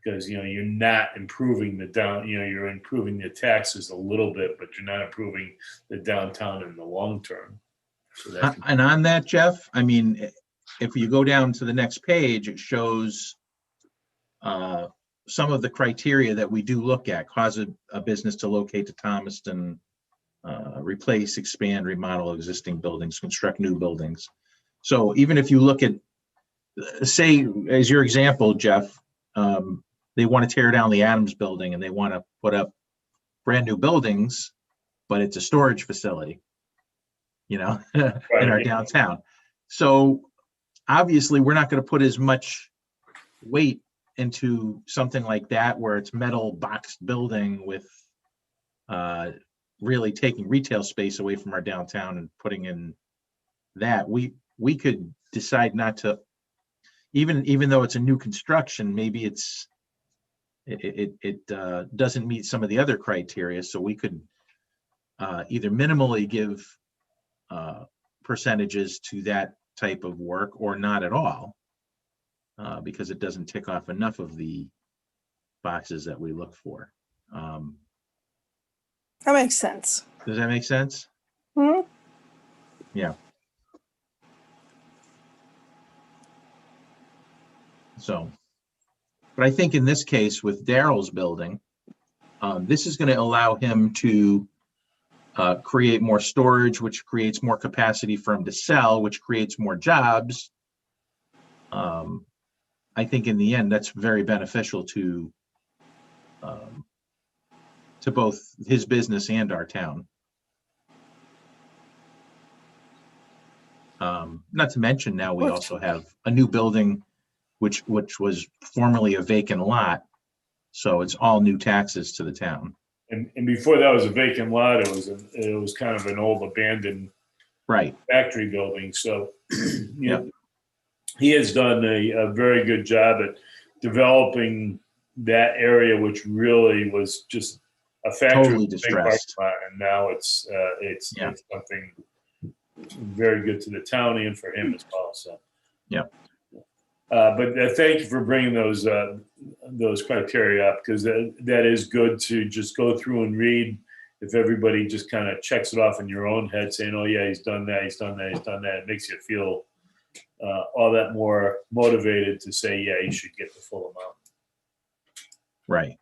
because you're not improving the you're improving the taxes a little bit, but you're not improving the downtown in the long term. So that And on that, Jeff, I mean, if you go down to the next page, it shows some of the criteria that we do look at: cause a business to locate to Thomaston, replace, expand, remodel existing buildings, construct new buildings. So even if you look at, say, as your example, Jeff, they want to tear down the Adams building and they want to put up brand new buildings, but it's a storage facility, in our downtown. So obviously we're not going to put as much weight into something like that, where it's metal boxed building with really taking retail space away from our downtown and putting in that. We could decide not to, even though it's a new construction, maybe it doesn't meet some of the other criteria. So we could either minimally give percentages to that type of work, or not at all, because it doesn't tick off enough of the boxes that we look for. That makes sense. Does that make sense? Hmm? Yeah. So, but I think in this case with Daryl's building, this is going to allow him to create more storage, which creates more capacity for him to sell, which creates more jobs. I think in the end, that's very beneficial to both his business and our town. Not to mention, now we also have a new building, which was formerly a vacant lot. So it's all new taxes to the town. And before that was a vacant lot, it was kind of an old abandoned factory building. So he has done a very good job at developing that area, which really was just a factory, totally distressed. And now it's something very good to the town and for him as well. So but thank you for bringing those criteria up, because that is good to just go through and read. If everybody just kind of checks it off in your own head, saying, "Oh yeah, he's done that, he's done that, he's done that," it makes you feel all that more motivated to say, "Yeah, you should get the full amount." Right.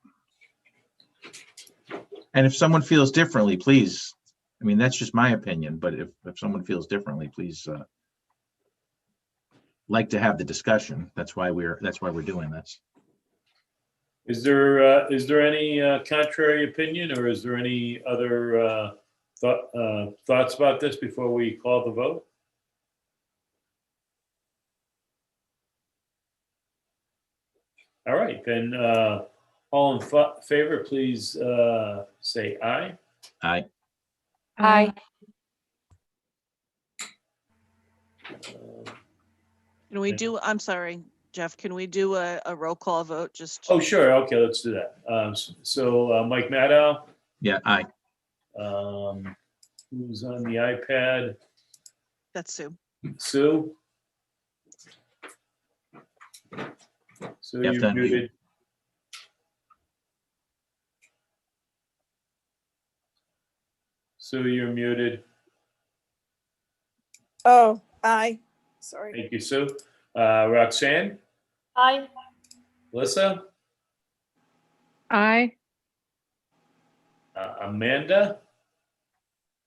And if someone feels differently, please. I mean, that's just my opinion, but if someone feels differently, please. Like to have the discussion. That's why we're doing this. Is there any contrary opinion, or is there any other thoughts about this before we call the vote? All right, then all in favor, please say aye. Aye. Aye. Can we do, I'm sorry, Jeff, can we do a roll call vote? Just. Oh, sure. Okay, let's do that. So Mike Maddow. Yeah, aye. Who's on the iPad? That's Sue. Sue? Sue, You have to you're unmute. muted. Sue, you're muted. Oh, aye. Sorry. Thank you, Sue. Roxanne? Aye. Melissa? Aye. Amanda?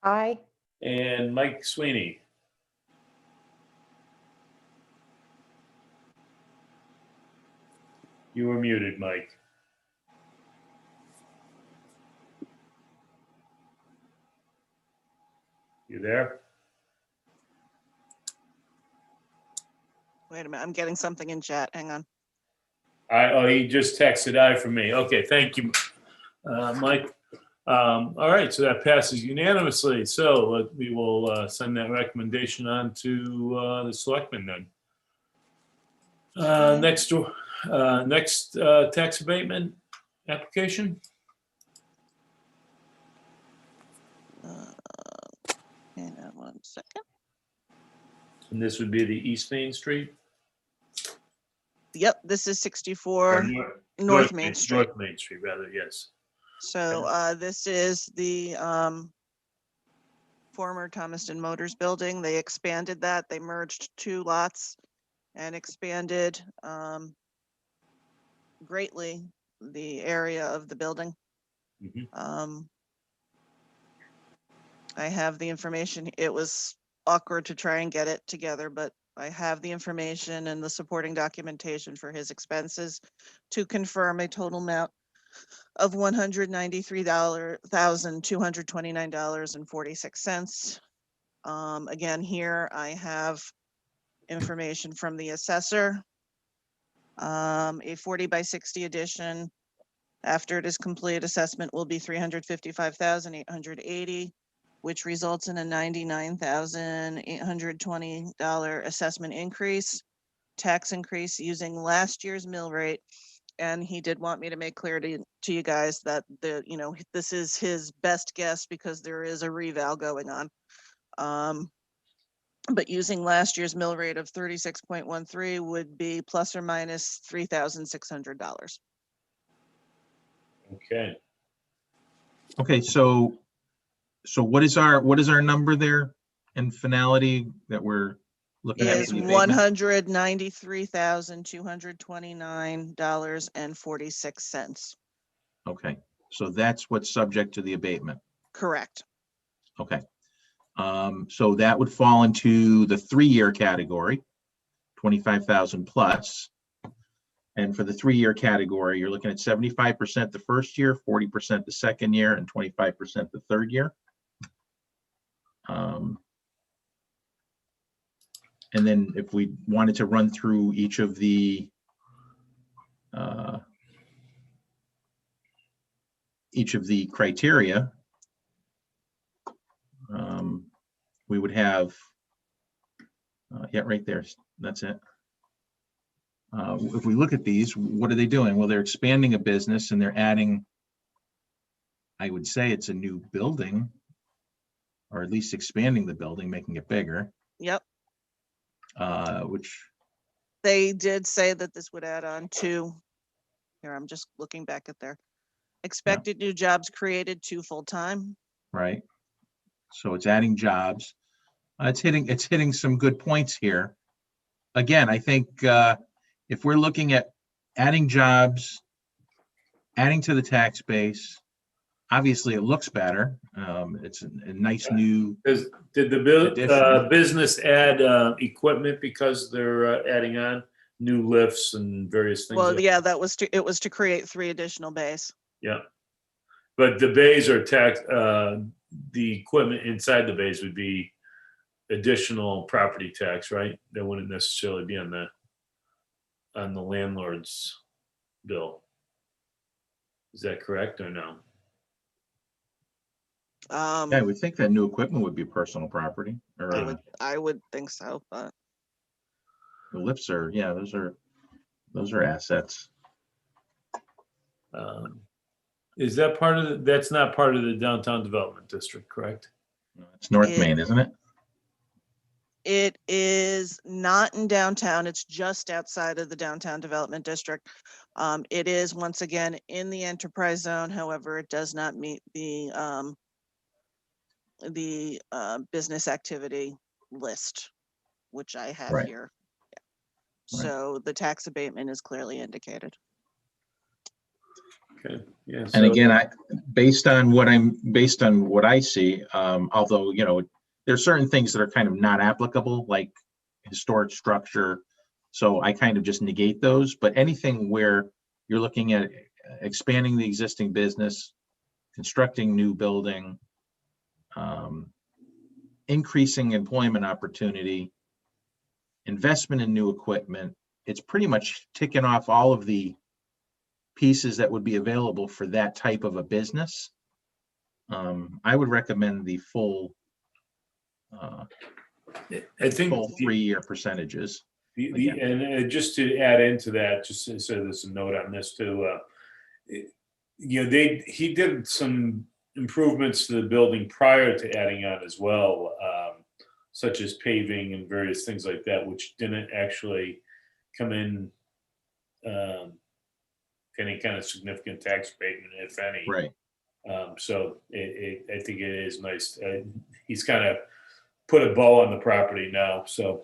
Aye. And Mike Sweeney? You were muted, Mike. You there? Wait a minute, I'm getting something in chat. Hang on. He just texted aye from me. Okay, thank you, Mike. All right, so that passes unanimously. So we will send that recommendation on to the selectmen then. Next Next, tax abatement application. Hang on one second. And this would be the East Main Street? Yep, this is Or 64 North Main Street. North Main Street, rather, yes. So this is the former Thomaston Motors building. They expanded that. They merged 2 lots and expanded greatly the area of the building. Mhm. I have the information. It was awkward to try and get it together, but I have the information and the supporting documentation for his expenses to confirm a total amount of $193,229.46. Again, here I have information from the assessor. A 40 by 60 addition, after it is complete, assessment will be $355,880, which results in a $99,820 assessment increase, tax increase using last year's mill rate. And he did want me to make clear to you guys that this is his best guess because there is a reval going on. But using last year's mill rate of 36.13 would be plus or minus $3,600. Okay. Okay, so what is our number there in finality that we're looking at? Is for the abatement? $193,229.46. Okay, so that's what's subject to the abatement. Correct. Okay. So that would fall into the 3-year category, 25,000 plus. And for the 3-year category, you're looking at 75% the first year, 40% the second year, and 25% the third year. And then if we wanted to run through each of the criteria, we would have, yeah, right there. That's it. If we look at these, what are they doing? Well, they're expanding a business and they're adding, I would say it's a new building, or at least expanding the building, making it bigger. Yep. Which, They did say that this would add on to, here, I'm just looking back at their expected new jobs created 2 full-time. right? So it's adding jobs. It's hitting some good points here. Again, I think if we're looking at adding jobs, adding to the tax base, obviously it looks better. It's a nice new Did the addition. business add equipment because they're adding on new lifts and various things? Well, yeah, it was to create 3 additional bays. Yeah. But the bays are tax, the equipment inside the bays would be additional property tax, right? That wouldn't necessarily be on the landlord's bill. Is that correct or no? Yeah, I would think that new equipment would be personal property, or I would think so, but the lifts are, yeah, those are assets. Is that that's not part of the downtown development district, correct? It's North Main, isn't it? it is not in downtown. It's just outside of the downtown development district. It is once again in the enterprise zone. However, it does not meet the business activity list, which I have Right. here. Yeah. Right. So the tax abatement is clearly indicated. Okay, yeah. And so- again, based on what I see, although, there's certain things that are kind of not applicable, like historic structure. So I kind of just negate those, but anything where you're looking at expanding the existing business, constructing new building, increasing employment opportunity, investment in new equipment, it's pretty much ticking off all of the pieces that would be available for that type of a business. I would recommend the full I think full 3-year percentages. And just to add into that, just so there's a note on this too, he did some improvements to the building prior to adding on as well, such as paving and various things like that, which didn't actually come in any kind of significant tax abatement, if any. Right. So I think it is nice. He's kind of put a bow on the property now. So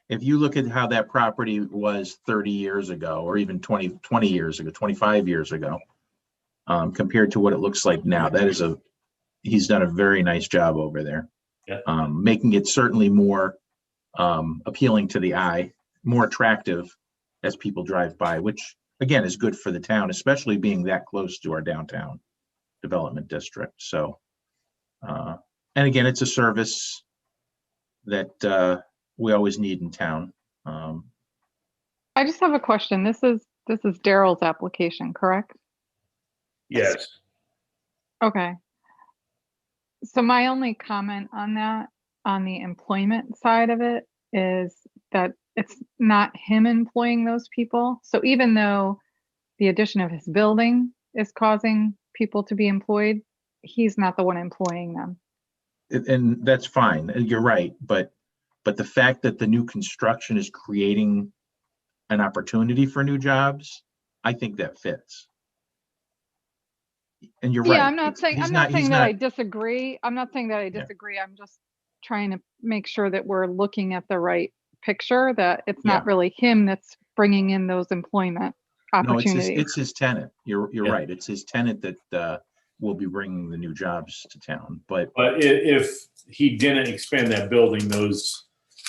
If you look at how that property was 30 years ago, or even 20 years ago, 25 years ago, compared to what it looks like now, he's done a very nice job over there. Yeah. Making it certainly more appealing to the eye, more attractive as people drive by, which again is good for the town, especially being that close to our downtown development district. So, and again, it's a service that we always need in town. I just have a question. This is Daryl's application, correct? yes. Okay. So my only comment on that, on the employment side of it, is that it's not him employing those people. So even though the addition of his building is causing people to be employed, he's not the one employing them. And that's fine. You're right. But the fact that the new construction is creating an opportunity for new jobs, I think that fits. And you're right. Yeah, I'm not saying that I disagree. I'm not saying that I disagree. I'm just trying to make sure that we're looking at the right picture, that it's not really him that's bringing in those employment opportunities. No, it's his tenant. You're Yeah. right. It's his tenant that will be bringing the new jobs to town. But if he didn't expand that building, those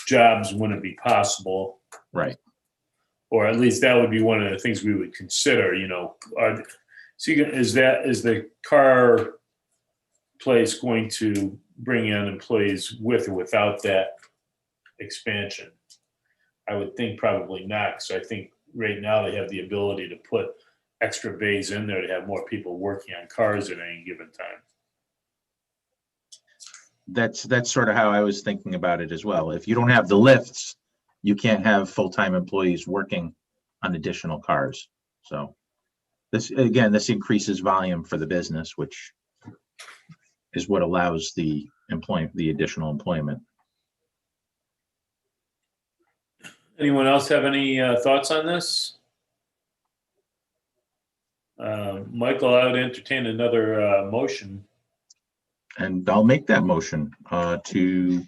jobs wouldn't be possible. right. Or at least that would be one of the things we would consider, is the car place going to bring in employees with or without that expansion? I would think probably not, because I think right now they have the ability to put extra bays in there to have more people working on cars at any given time. That's sort of how I was thinking about it as well. If you don't have the lifts, you can't have full-time employees working on additional cars. So this increases volume for the business, which is what allows the additional employment. Anyone else have any thoughts on this? Michael, I would entertain another motion. And I'll make that motion to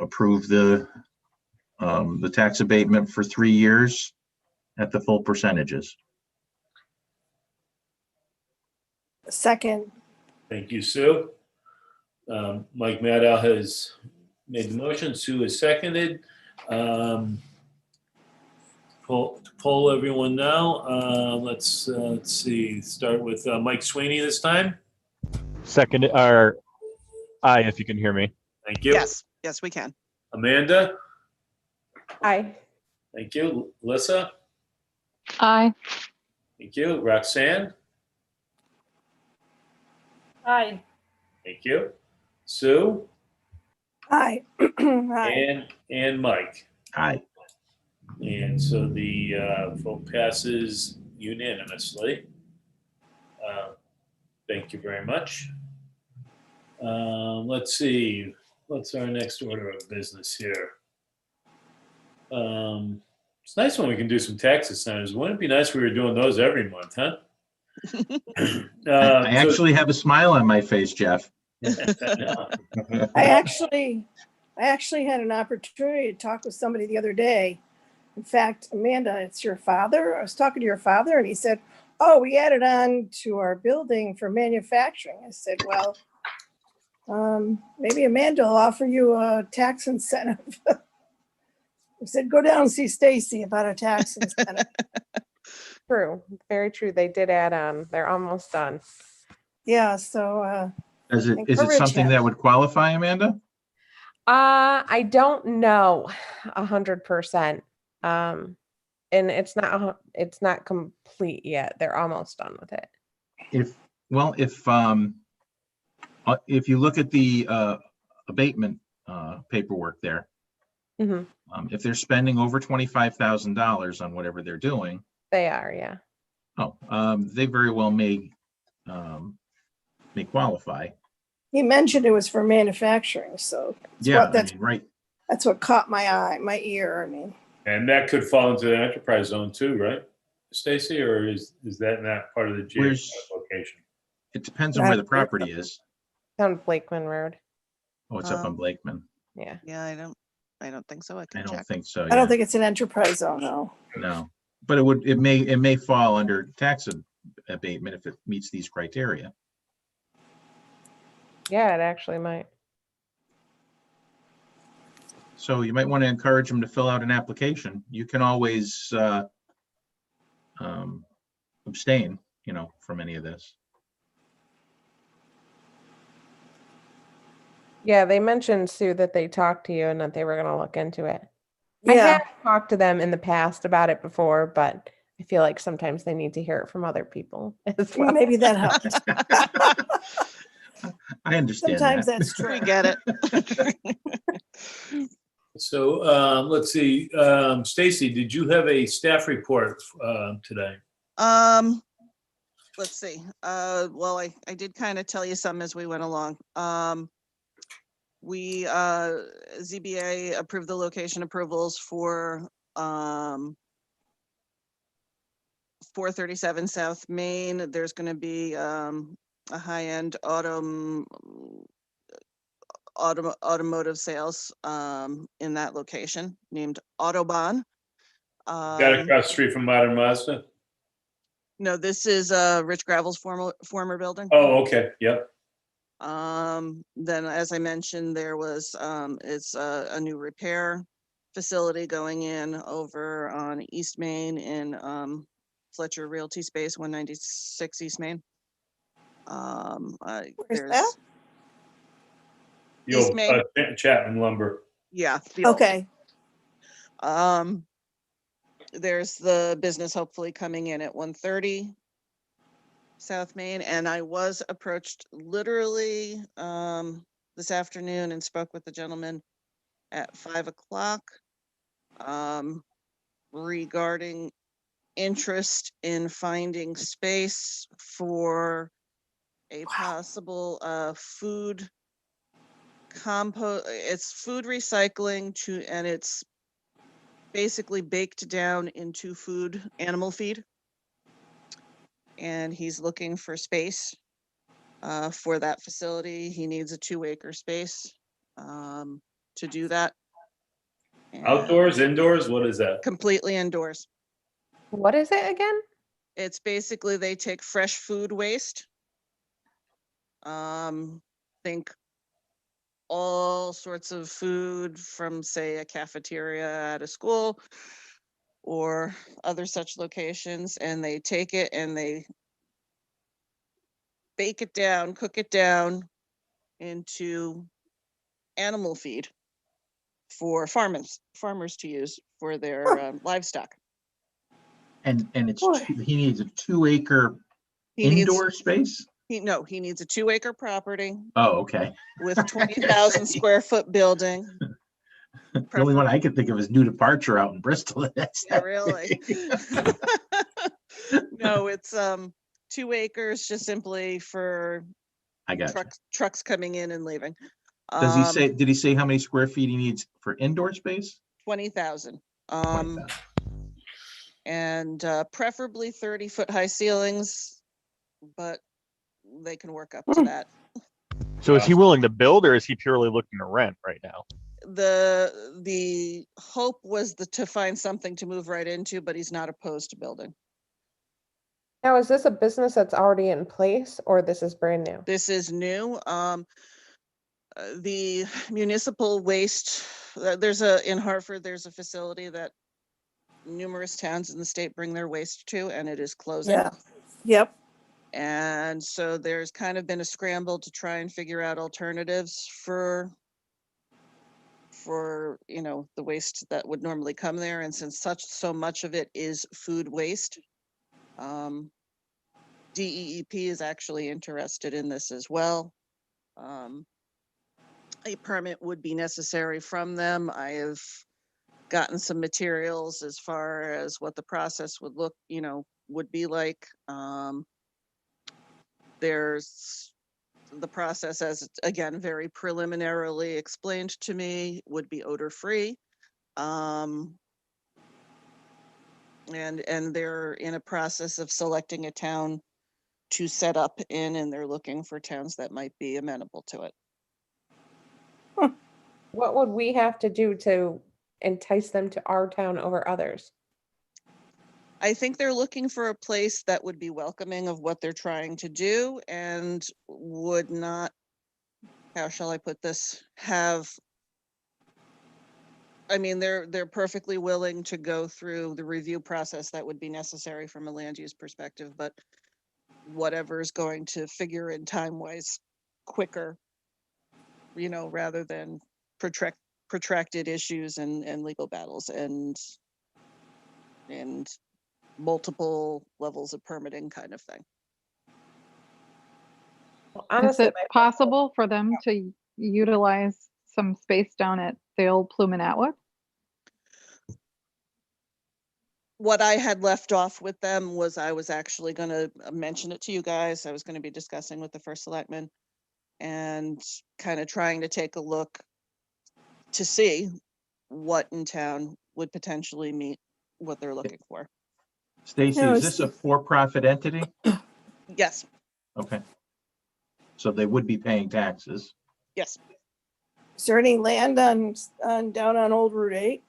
approve the tax abatement for 3 years at the full percentages. Second. Thank you, Sue. Mike Maddow has made the motion. Sue has seconded. Poll everyone now. Let's see. Start with Mike Sweeney this time. Second, or aye, if you can hear me. Thank you. Yes, we can. Amanda. Aye. Thank you. Alyssa. Aye. Thank you. Roxanne. Aye. Thank you. Sue. Aye. Aye. And Mike. Aye. And so the vote passes unanimously. Thank you very much. Let's see. What's our next order of business here? It's nice when we can do some tax incentives. Wouldn't it be nice if we were doing those every month, huh? I actually have a smile on my face, Jeff. I actually had an opportunity to talk with somebody the other day. In fact, Amanda, it's your father. I was talking to your father and he said, "Oh, we added on to our building for manufacturing." I said, "Well, maybe Amanda will offer you a tax incentive." I said, "Go down and see Stacy about a tax incentive." True. Very true. They did add on. They're almost done. Yeah, so Is it encourage something him. that would qualify, Amanda? I don't know 100%. And it's not complete yet. They're almost done with it. If you look at the abatement paperwork there, Mhm. If they're spending over $25,000 on whatever they're doing, They are, yeah. they very well may qualify. He mentioned it was for manufacturing, so Yeah, I that's mean, right. that's what caught my ear. I mean, And that could fall into the enterprise zone too, right, Stacy? Or is that not part of the geographic Where's- location? It depends on where the property is. On Blakeman Road. Oh, it's up on Um, Blakeman. Yeah. Yeah, I don't think so. I I can don't check. think so. I don't Yeah. think it's an enterprise zone, though. No, but it may fall under tax abatement if it meets these criteria. Yeah, it actually might. So you might want to encourage them to fill out an application. You can always abstain, from any of this. Yeah, they mentioned, Sue, that they talked to you and that they were going to look into it. I Yeah, have talked to them in the past about it before, but I feel like sometimes they need to hear it from other people as well. maybe that helps. I understand Sometimes that. that's true. We get it. So let's see. Stacy, did you have a staff report today? Let's see. Well, I did kind of tell you some as we went along. We ZBA approved the location approvals for 437 South Main. There's going to be a high-end automotive sales in that location named Autobahn. Got across the street from Modern Mazda? No, this is Rich Gravel's former building. Oh, okay. Yep. Then, as I mentioned, there was it's a new repair facility going in over on East Main in Fletcher Realty Space, 196 East Main. Where's There's that? The East old Main. Chapman lumber. Yeah. the old- Okay. There's the business hopefully coming in at 130 South Main, and I was approached literally this afternoon and spoke with the gentleman at 5:00 regarding interest in finding space for a possible food it's food recycling and it's basically baked down into animal feed. And he's looking for space for that facility. He needs a 2-acre space to do that. And Outdoors, indoors? What is that? completely indoors. What is it again? It's basically they take fresh food waste. Think all sorts of food from, say, a cafeteria at a school or other such locations, and they take it and they bake it down, cook it down into animal feed for farmers to use for their livestock. And Boy. he needs a 2-acre He needs indoor space? he needs a 2-acre property Oh, okay. with 20,000 square foot building. The only one I could think of is New Departure out in Bristol. That's Yeah, really. No, it's 2 acres just simply for I got you. trucks coming in and leaving. Did he say how many square feet he needs for indoor space? 20,000. 20,000. And preferably 30-foot high ceilings, but they can work up to that. So is he willing to build, or is he purely looking to rent right now? The hope was to find something to move right into, but he's not opposed to building. Now, is this a business that's already in place or this is brand new? This is new. The municipal waste, in Hartford, there's a facility that numerous towns in the state bring their waste to, and it is closing. Yeah. Yep. And so there's kind of been a scramble to try and figure out alternatives for the waste that would normally come there. And since so much of it is food waste, DEEP is actually interested in this as well. A permit would be necessary from them. I have gotten some materials as far as what the process would look, would be like. There's the process, as again, very preliminarily explained to me, would be odor-free. And they're in a process of selecting a town to set up in, and they're looking for towns that might be amenable to it. What would we have to do to entice them to our town over others? I think they're looking for a place that would be welcoming of what they're trying to do and would not, how shall I put this, they're perfectly willing to go through the review process that would be necessary from a land use perspective, but whatever is going to figure in time-wise quicker, rather than protracted issues and legal battles and multiple levels of permitting kind of thing. Well, Is honestly, it possible for them to utilize some space down at the old Plume Atwood? What I had left off with them was I was actually going to mention it to you guys. I was going to be discussing with the first selectman and kind of trying to take a look to see what in town would potentially meet what they're looking for. Stacy, No, is this a for-profit entity? Yes, Okay. So they would be paying taxes. yes. Is there any land down on Old Route 8?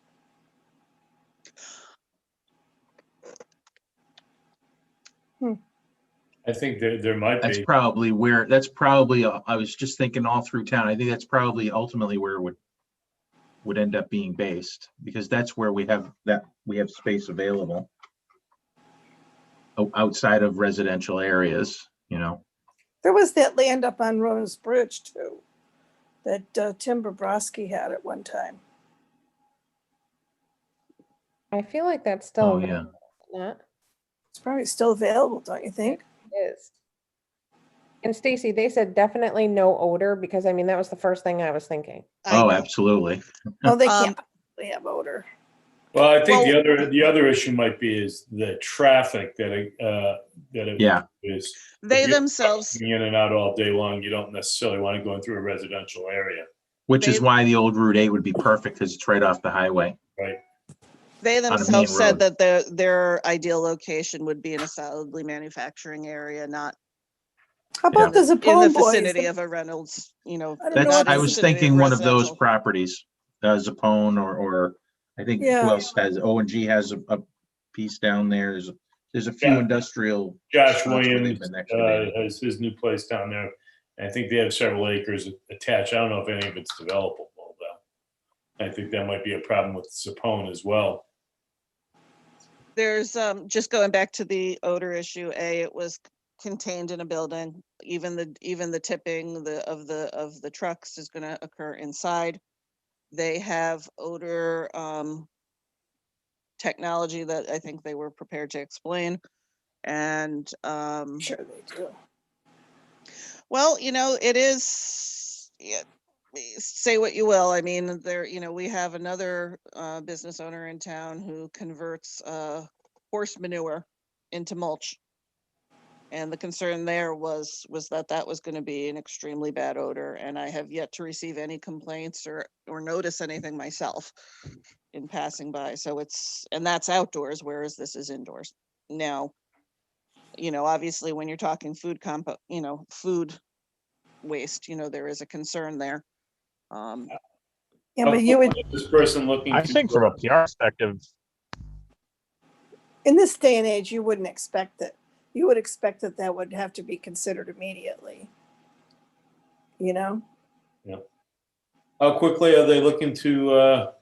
I think there might That's be. probably I was just thinking all through town. I think that's probably ultimately where it would end up being based, because that's where we have space available outside of residential areas, There was that land up on Rowan's Bridge too, that Tim Bobrowski had at one time. I feel like that's still Oh, yeah. not. It's probably still available, don't you think? It is. And Stacy, they said definitely no odor, because that was the first thing I was thinking. I Oh, know. absolutely. Oh, they can't possibly have odor. Well, I think Well- the other issue might be is the traffic that it Yeah. is. They If you're themselves, coming in and out all day long, you don't necessarily want to go through a residential area, Which is They- why the old Route 8 would be perfect, because it's right off the highway. right? they main themselves said road. that their ideal location would be in a solidly manufacturing area, not How about the in the Zappone boys? vicinity of a Reynolds, I don't know That's, what I this was is. vicinity of thinking one of those residential. properties, Zappone or I think who Yeah. else has, O&G has a piece down there. There's a few Yeah. industrial. Josh spots where they've Williams been excavated. has his new place down there. And I think they have several acres attached. I don't know if any of it's developable though. I think that might be a problem with Sapone as well. There's just going back to the odor issue. It was contained in a building. Even the tipping of the trucks is going to occur inside. They have odor technology that I think they were prepared to explain. And Sure they do. well, it is. Yeah, say what you will. We have another business owner in town who converts horse manure into mulch. And the concern there was that was going to be an extremely bad odor. And I have yet to receive any complaints or notice anything myself in passing by. So and that's outdoors, whereas this is indoors. Now, obviously when you're talking food waste, there is a concern there. Yeah, but you would, This person looking. I to- think from a PR perspective, in this day and age, you wouldn't expect that. You would expect that would have to be considered immediately. How quickly are they looking to?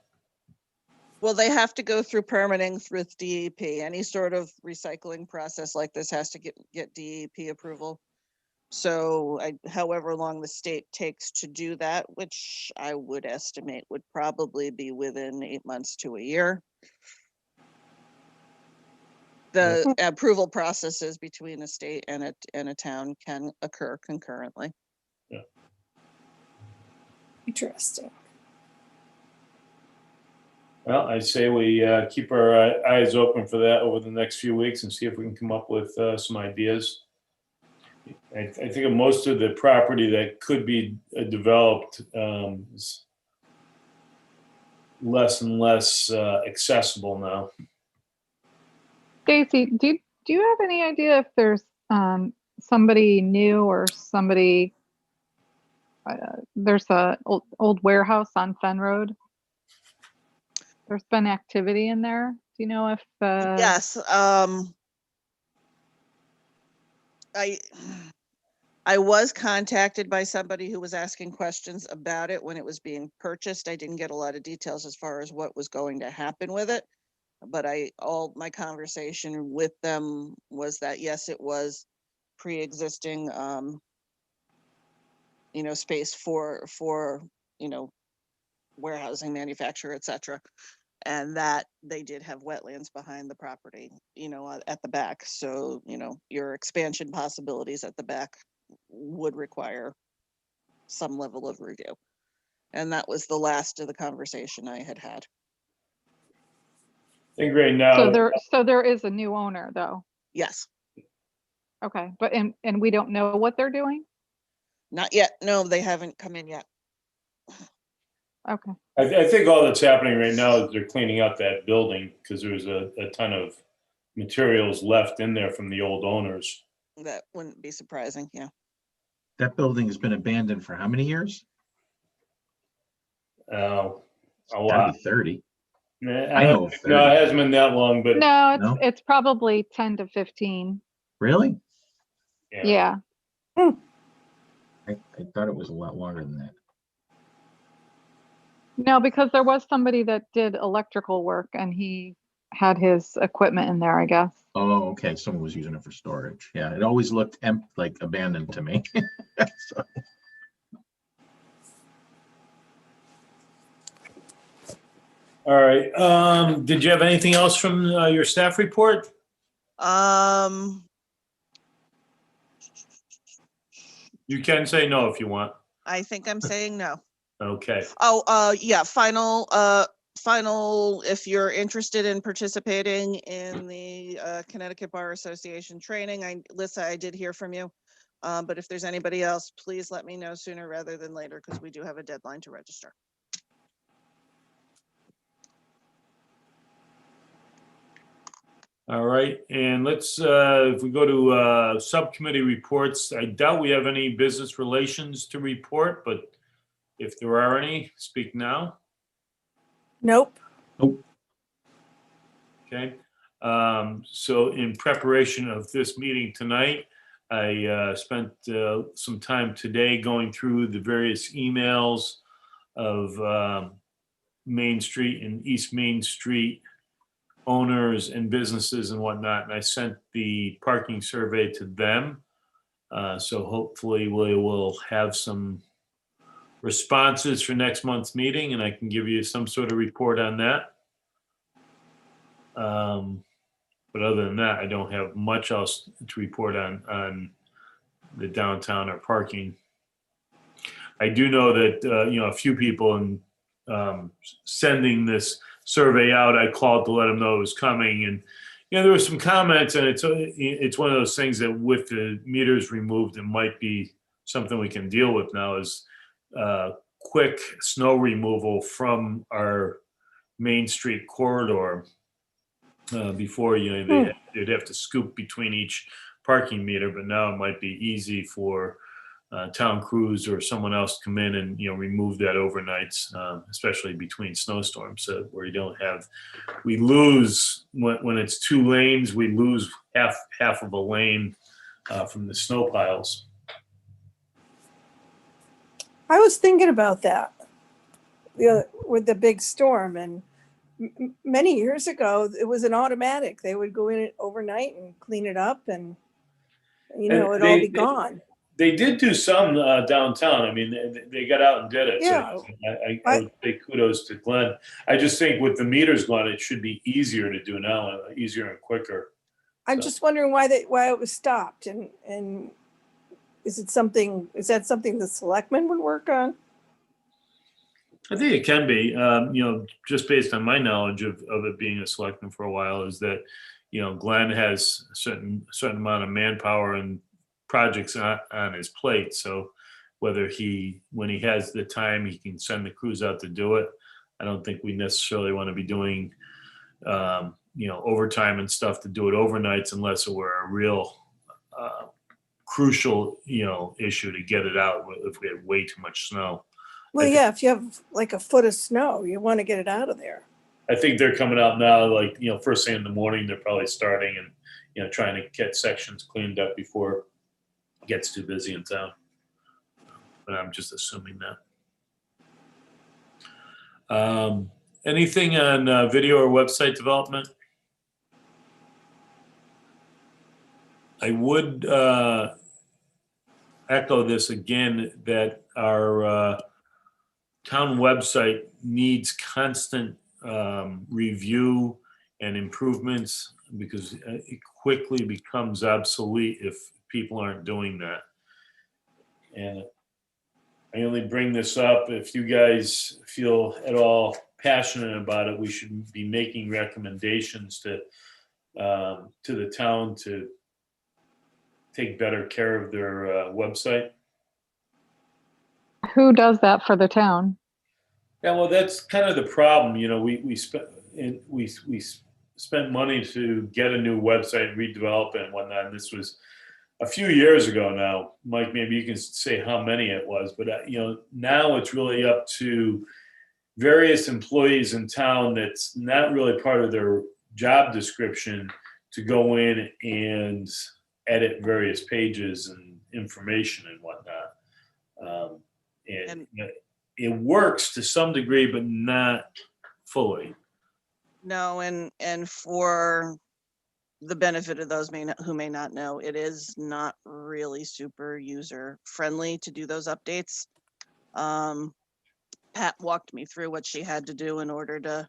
Well, they have to go through permitting with DEP. Any sort of recycling process like this has to get DEP approval. So however long the state takes to do that, which I would estimate would probably be within 8 months to a year. The approval processes between a state and a town can occur concurrently. Interesting. Well, I say we keep our eyes open for that over the next few weeks and see if we can come up with some ideas. I think of most of the property that could be developed is less and less accessible now. Stacy, do you have any idea if there's somebody new or somebody? There's a old warehouse on Fen Road. There's been activity in there. Do you know if? Yes. I was contacted by somebody who was asking questions about it when it was being purchased. I didn't get a lot of details as far as what was going to happen with it. But all my conversation with them was that, yes, it was pre-existing, space for, warehousing, manufacturer, et cetera. And that they did have wetlands behind the property, at the back. So, your expansion possibilities at the back would require some level of review. And that was the last of the conversation I had had. I think right now, So there is a new owner though. Yes. Okay, but and we don't know what they're doing? Not yet. No, they haven't come in yet. Okay. I think all that's happening right now is they're cleaning out that building because there's a ton of materials left in there from the old owners. That wouldn't be surprising. Yeah. That building has been abandoned for how many years? A Gotta lot. be 30. I know of 30. No, it hasn't been that long, but No, it's probably 10 to 15. Really? Yeah. I thought it was a lot longer than that. No, because there was somebody that did electrical work and he had his equipment in there, I guess. Oh, okay. Someone was using it for storage. Yeah, it always looked like abandoned to me. So. All right. Did you have anything else from your staff report? You can say no if you want. I think I'm saying no. Okay. Oh, yeah. Final, if you're interested in participating in the Connecticut Bar Association training, Lisa, I did hear from you. But if there's anybody else, please let me know sooner rather than later, because we do have a deadline to register. All right, and let's, if we go to subcommittee reports, I doubt we have any business relations to report, but if there are any, speak now. Nope. Okay. So in preparation of this meeting tonight, I spent some time today going through the various emails of Main Street and East Main Street owners and businesses and whatnot, and I sent the parking survey to them. So hopefully we will have some responses for next month's meeting, and I can give you some sort of report on that. But other than that, I don't have much else to report on the downtown or parking. I do know that a few people in sending this survey out, I called to let them know it was coming, and there were some comments, and it's one of those things that with the meters removed, it might be something we can deal with now is quick snow removal from our Main Street corridor. Before they'd have to scoop between each parking meter, but now it might be easy for town crews or someone else to come in and remove that overnight, especially between snowstorms, where you don't have. We lose when it's two lanes. We lose half of a lane from the snow piles. I was thinking about that with the big storm, and many years ago it was an automatic. They would go in overnight and clean it up, and it'd all be gone. They did do some downtown. I mean, they got out and did it. Yeah. So I would say kudos to Glenn. I just think with the meters gone, it should be easier to do now, easier and quicker. I'm just wondering why it was stopped, and is that something the selectmen would work on? I think it can be, just based on my knowledge of it being a selectman for a while, is that, Glenn has a certain amount of manpower and projects on his plate. So whether when he has the time, he can send the crews out to do it. I don't think we necessarily want to be doing, overtime and stuff to do it overnights unless it were a real crucial, issue to get it out if we had way too much snow. Well, yeah, if you have like a foot of snow, you want to get it out of there. I think they're coming out now, like, first thing in the morning, they're probably starting and, trying to get sections cleaned up before it gets too busy in town. But I'm just assuming that. Anything on video or website development? I would echo this again, that our town website needs constant review and improvements, because it quickly becomes obsolete if people aren't doing that. And I only bring this up if you guys feel at all passionate about it. We should be making recommendations to the town to take better care of their website. Who does that for the town? Yeah, well, that's kind of the problem. We spent money to get a new website, redevelop it and whatnot. And this was a few years ago now. Mike, maybe you can say how many it was, but now it's really up to various employees in town that's not really part of their job description to go in and edit various pages and information and whatnot. And it works to some degree, but not fully. No, and for the benefit of those who may not know, it is not really super user friendly to do those updates. Pat walked me through what she had to do in order to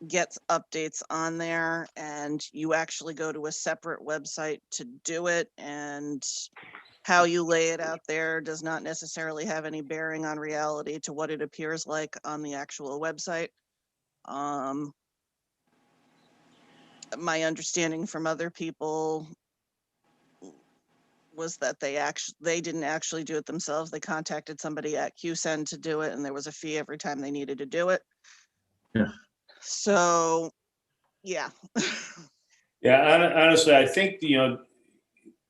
get updates on there, and you actually go to a separate website to do it, and how you lay it out there does not necessarily have any bearing on reality to what it appears like on the actual website. My understanding from other people was that they didn't actually do it themselves. They contacted somebody at QSend to do it, and there was a fee every time they needed to do it. Yeah. So, yeah. Yeah, honestly, I think,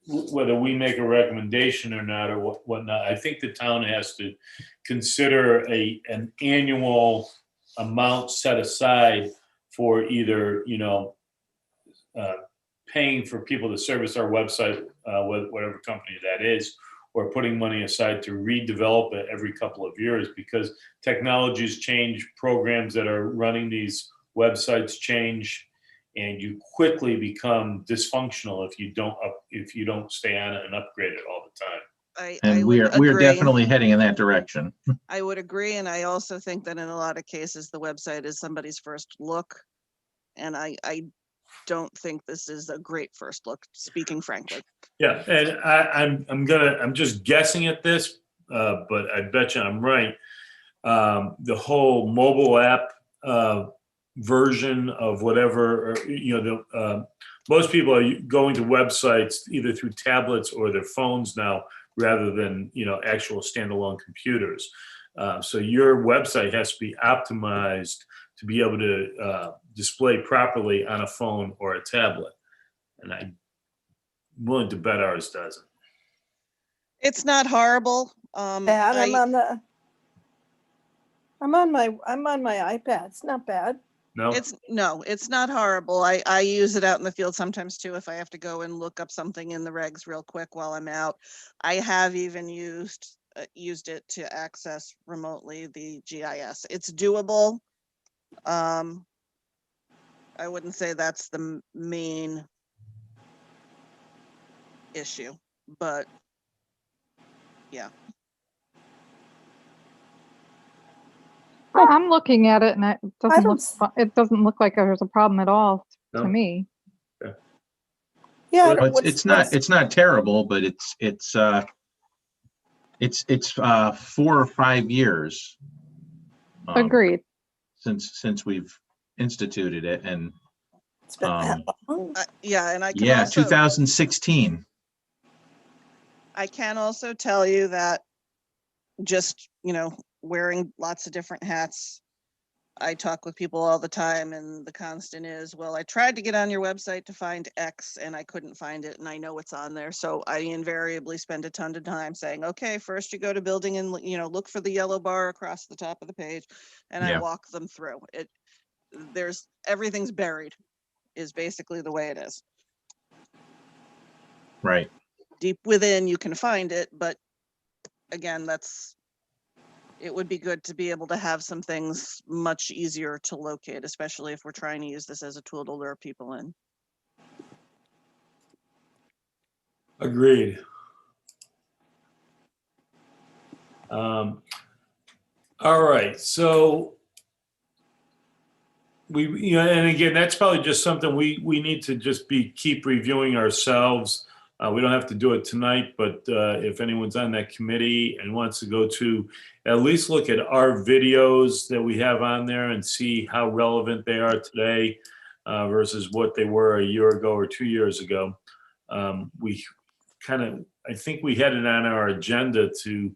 whether we make a recommendation or not or whatnot, I think the town has to consider an annual amount set aside for either, paying for people to service our website, whatever company that is, or putting money aside to redevelop it every couple of years, because technologies change, programs that are running these websites change, and you quickly become dysfunctional if you don't stay on it and upgrade it all the time. And we're definitely heading in that direction. I would agree, and I also think that in a lot of cases the website is somebody's first look, and I don't think this is a great first look, speaking frankly. Yeah, and I'm just guessing at this, but I bet you I'm right. The whole mobile app version of whatever, most people are going to websites either through tablets or their phones now, rather than actual standalone computers. So your website has to be optimized to be able to display properly on a phone or a tablet, and I'm willing to bet ours doesn't. It's not horrible. Bad. I'm on my iPad. It's not bad. No, it's not horrible. I use it out in the field sometimes too, if I have to go and look up something in the regs real quick while I'm out. I have even used it to access remotely the GIS. It's doable. I wouldn't say that's the main issue, but yeah. I'm looking at it, and it doesn't look like there's a problem at all to me. Yeah, Well, it's not terrible, but it's 4 or 5 years Agreed. Since we've instituted it, and It's been that long. Yeah, and I can yeah, also, 2016. I can also tell you that just, wearing lots of different hats, I talk with people all the time, and the constant is, well, I tried to get on your website to find X and I couldn't find it, and I know it's on there. So I invariably spend a ton of time saying, okay, first you go to building and, look for the yellow bar across the top of the page, and I Yeah. walk them through it. Everything's buried is basically the way it is. Right. Deep within, you can find it, but again, it would be good to be able to have some things much easier to locate, especially if we're trying to use this as a tool to lure people in. Agreed. All right, so and again, that's probably just something we need to just keep reviewing ourselves. We don't have to do it tonight, but if anyone's on that committee and wants to go to at least look at our videos that we have on there and see how relevant they are today versus what they were a year ago or 2 years ago. I think we had it on our agenda to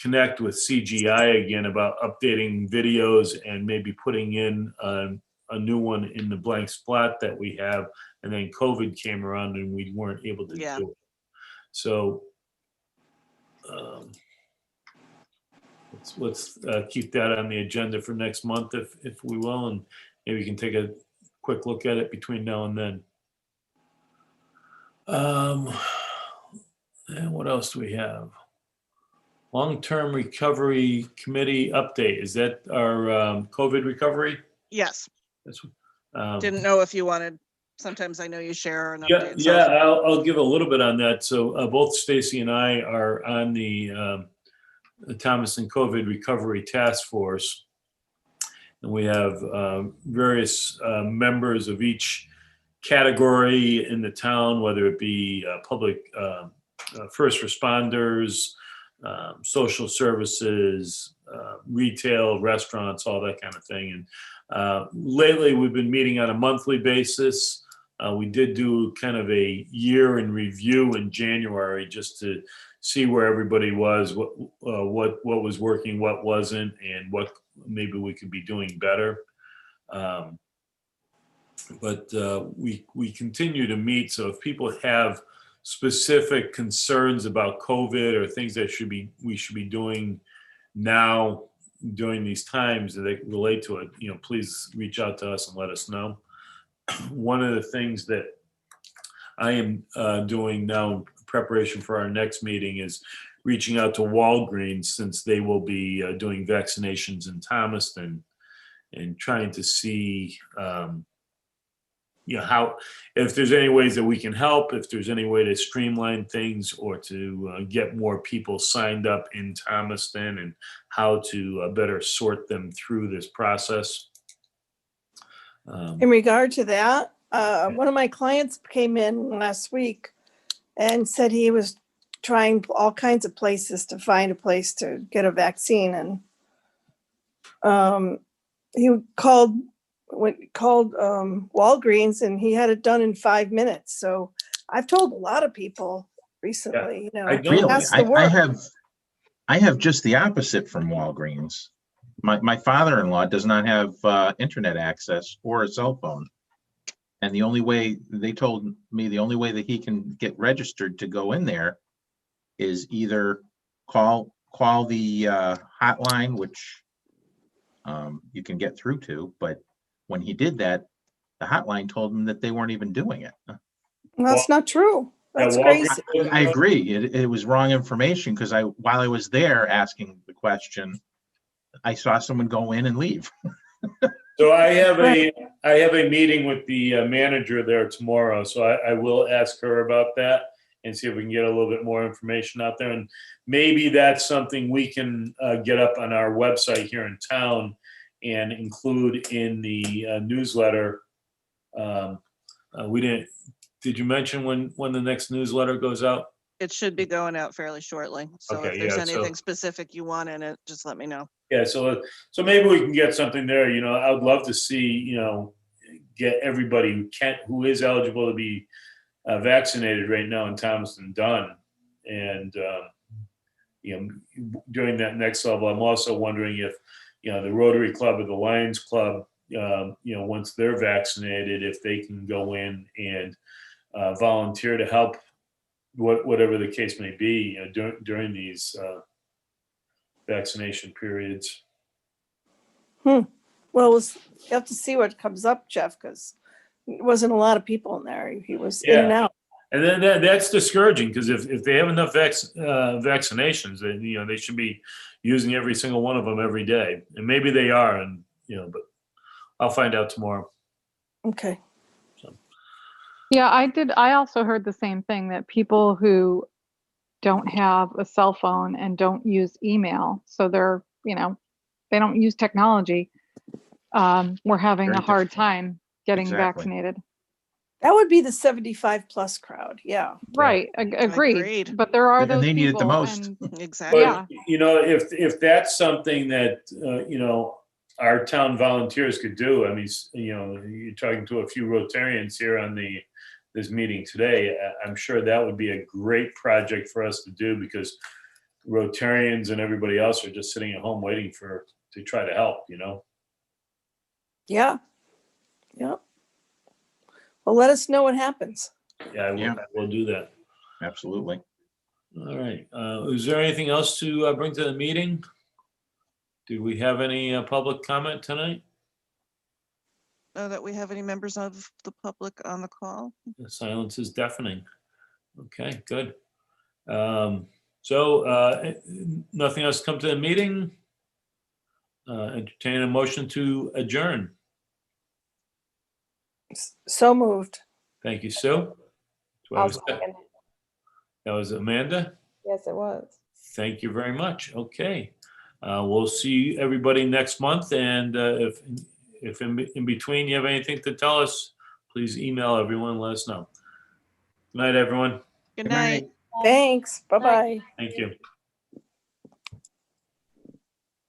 connect with CGI again about updating videos and maybe putting in a new one in the blank spot that we have. And then COVID came around and we weren't able to do it. So let's keep that on the agenda for next month if we will, and maybe we can take a quick look at it between now and then. And what else do we have? Long-term recovery committee update. Is that our COVID recovery? Yes. That's, Didn't know if you wanted, sometimes I know you share an yeah, update. yeah. I'll give a little bit on that. So both Stacy and I are on the Thomaston COVID recovery task force, and we have various members of each category in the town, whether it be public first responders, social services, retail, restaurants, all that kind of thing. And lately we've been meeting on a monthly basis. We did do kind of a year in review in January just to see where everybody was, what was working, what wasn't, and what maybe we could be doing better. But we continue to meet. So if people have specific concerns about COVID or things that we should be doing now during these times that relate to it, please reach out to us and let us know. One of the things that I am doing now in preparation for our next meeting is reaching out to Walgreens, since they will be doing vaccinations in Thomaston, and trying to see how, if there's any ways that we can help, if there's any way to streamline things or to get more people signed up in Thomaston, and how to better sort them through this process. In regard to that, one of my clients came in last week and said he was trying all kinds of places to find a place to get a vaccine. And he called Walgreens, and he had it done in 5 minutes. So I've told a lot of people recently, Really, that's the work. I have just the opposite from Walgreens. My father-in-law does not have internet access or a cell phone. And the only way, they told me, the only way that he can get registered to go in there is either call the hotline, which you can get through to. But when he did that, the hotline told him that they weren't even doing it. Well, that's not true. That's crazy. I agree. It was wrong information, because while I was there asking the question, I saw someone go in and leave. So I have a meeting with the manager there tomorrow. So I will ask her about that and see if we can get a little bit more information out there. And maybe that's something we can get up on our website here in town and include in the newsletter. Did you mention when the next newsletter goes out? It should be going out fairly shortly. So Okay, if there's yeah, so- anything specific you want in it, just let me know. Yeah, so maybe we can get something there, I would love to see, get everybody who is eligible to be vaccinated right now in Thomaston done. And, during that next level, I'm also wondering if, the Rotary Club or the Lions Club, once they're vaccinated, if they can go in and volunteer to help, whatever the case may be, during these vaccination periods. Well, you have to see what comes up, Jeff, because it wasn't a lot of people in there. He was in and out. And then that's discouraging, because if they have enough vaccinations, then they should be using every single one of them every day, and maybe they are, and but I'll find out tomorrow. Okay. Yeah, I also heard the same thing, that people who don't have a cell phone and don't use email, so they're, they don't use technology, we're having Very a hard difficult. time getting Exactly. vaccinated. That would be the 75 plus crowd. Yeah. Right, agreed. Agreed. But there are And those they need it the people, most. and Exactly. But Yeah. if that's something that our town volunteers could do, I mean, you're talking to a few Rotarians here on this meeting today. I'm sure that would be a great project for us to do, because Rotarians and everybody else are just sitting at home waiting to try to help. Yeah. Yeah. Well, let us know what happens. Yeah, I will do that. Absolutely. All right. Is there anything else to bring to the meeting? Did we have any public comment tonight? That we have any members of the public on the call? The silence is deafening. Okay, good. Nothing else come to the meeting? Entertain a motion to adjourn. So moved. Thank you, Sue. Do I I'll have a second? second. That was Amanda. Yes, it was. Thank you very much. Okay. We'll see everybody next month. And if in between you have anything to tell us, please email everyone, let us know. Good night, everyone. Good night. Thanks. Bye-bye. Thank you.